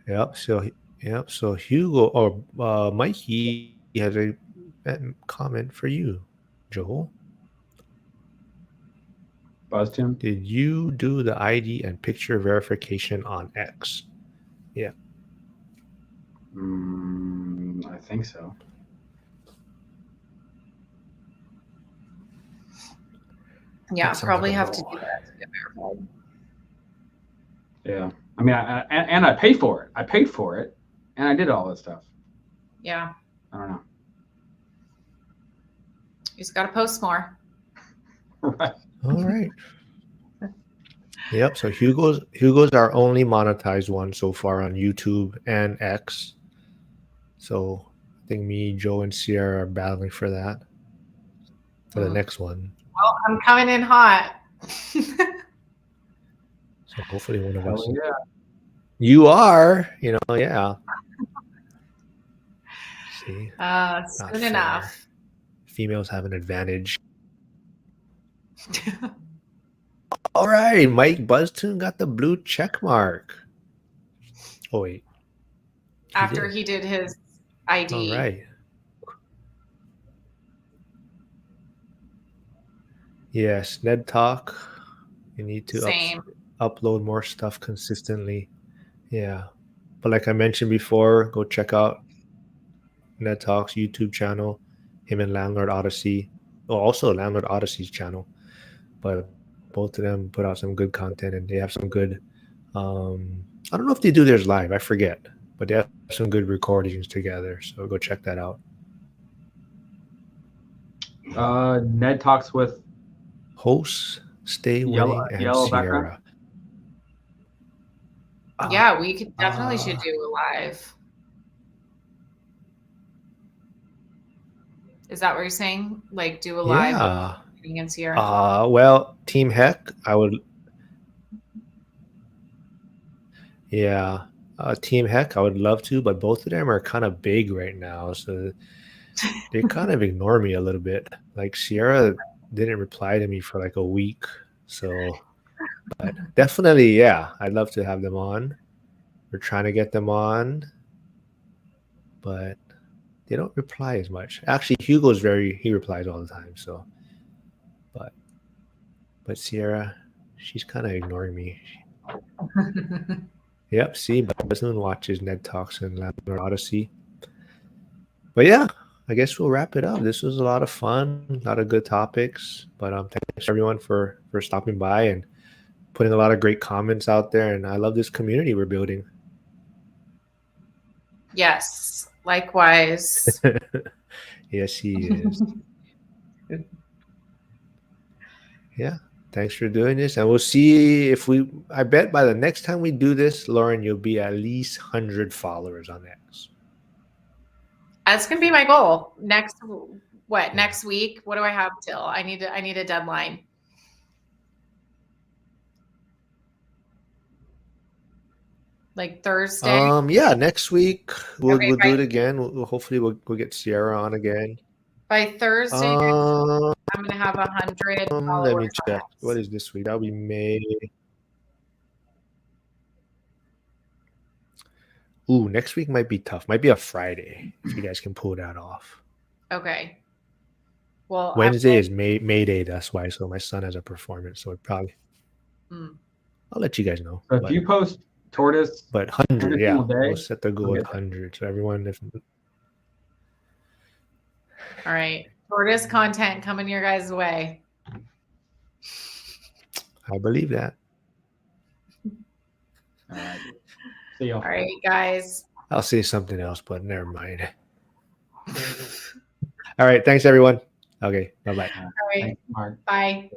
yep. So Hugo or Mikey has a comment for you, Joel. BuzzTune. Did you do the ID and picture verification on X? Yeah. I think so. Yeah, That sounds probably like a have to no. do that to get verified. Yeah. I mean, I paid for it. I paid for it, and I did all this stuff. Yeah, I don't know. you just got to post more. Right. All right. Yep. So Hugo's our only monetized one so far on YouTube and X. So I think me, Joe, and Sierra are battling for that for the next one. Well, I'm coming in hot. So hopefully one of Hell us. yeah. You are, yeah. See, not Soon fair. enough. Females have an advantage. All right, Mike Buzztune got the blue check mark. Oh wait. After he did his ID. All right. Yes, Ned Talk. You need to Same. upload more stuff consistently. Yeah. But like I mentioned before, go check out Ned Talk's YouTube channel, him and Landlord Odyssey. Oh, also Landlord Odyssey's channel. But both of them put out some good content, and they have some good I don't know if they do theirs live, I forget. But they have some good recordings together. So go check that out. Ned talks with Hosts, Stay Winning, and yellow Sierra. background. Yeah, we could definitely should do a live. Is that what you're saying? Like do a live Yeah. against Sierra? Well, Team Heck, I would. Yeah, Team Heck, I would love to, but both of them are kind of big right now, so they kind of ignore me a little bit. Like Sierra didn't reply to me for like a week, so. But definitely, yeah, I'd love to have them on. We're trying to get them on, but they don't reply as much. Actually, he replies all the time. So, but Sierra, she's kind of ignoring me. Yep. See, Buzzmoon watches Ned Talks and Landlord Odyssey. But yeah, I guess we'll wrap it up. This was a lot of fun, a lot of good topics. But thanks everyone for stopping by and putting a lot of great comments out there. And I love this community we're building. Yes, likewise. Yes, he is. Yeah. Thanks for doing this. And we'll see I bet by the next time we do this, Lauren, you'll be at least 100 followers on X. That's gonna be my goal. Next week? What do I have till? I need a deadline. Like Thursday. Yeah, next week we'll Okay, do it again. Hopefully we'll get Sierra on again. By Thursday next week, I'm gonna have 100 followers. Let me check. What is this week? That'll be May. Ooh, next week might be tough. Might be a Friday if you guys can pull that off. Okay. Well, Wednesday is May Day. That's why. So my son has a performance. So it probably. Mm. I'll let you guys know. So if you post tortoise But 100, every yeah, single day, we'll set the goal we'll at get there. 100. So everyone, if All right. Tortoise content coming your guys' way. I believe that. All right. See y'all. All right, guys. I'll say something else, but never mind. All right. Thanks, everyone. Okay. Bye-bye. All right. Thanks, Mark. Bye.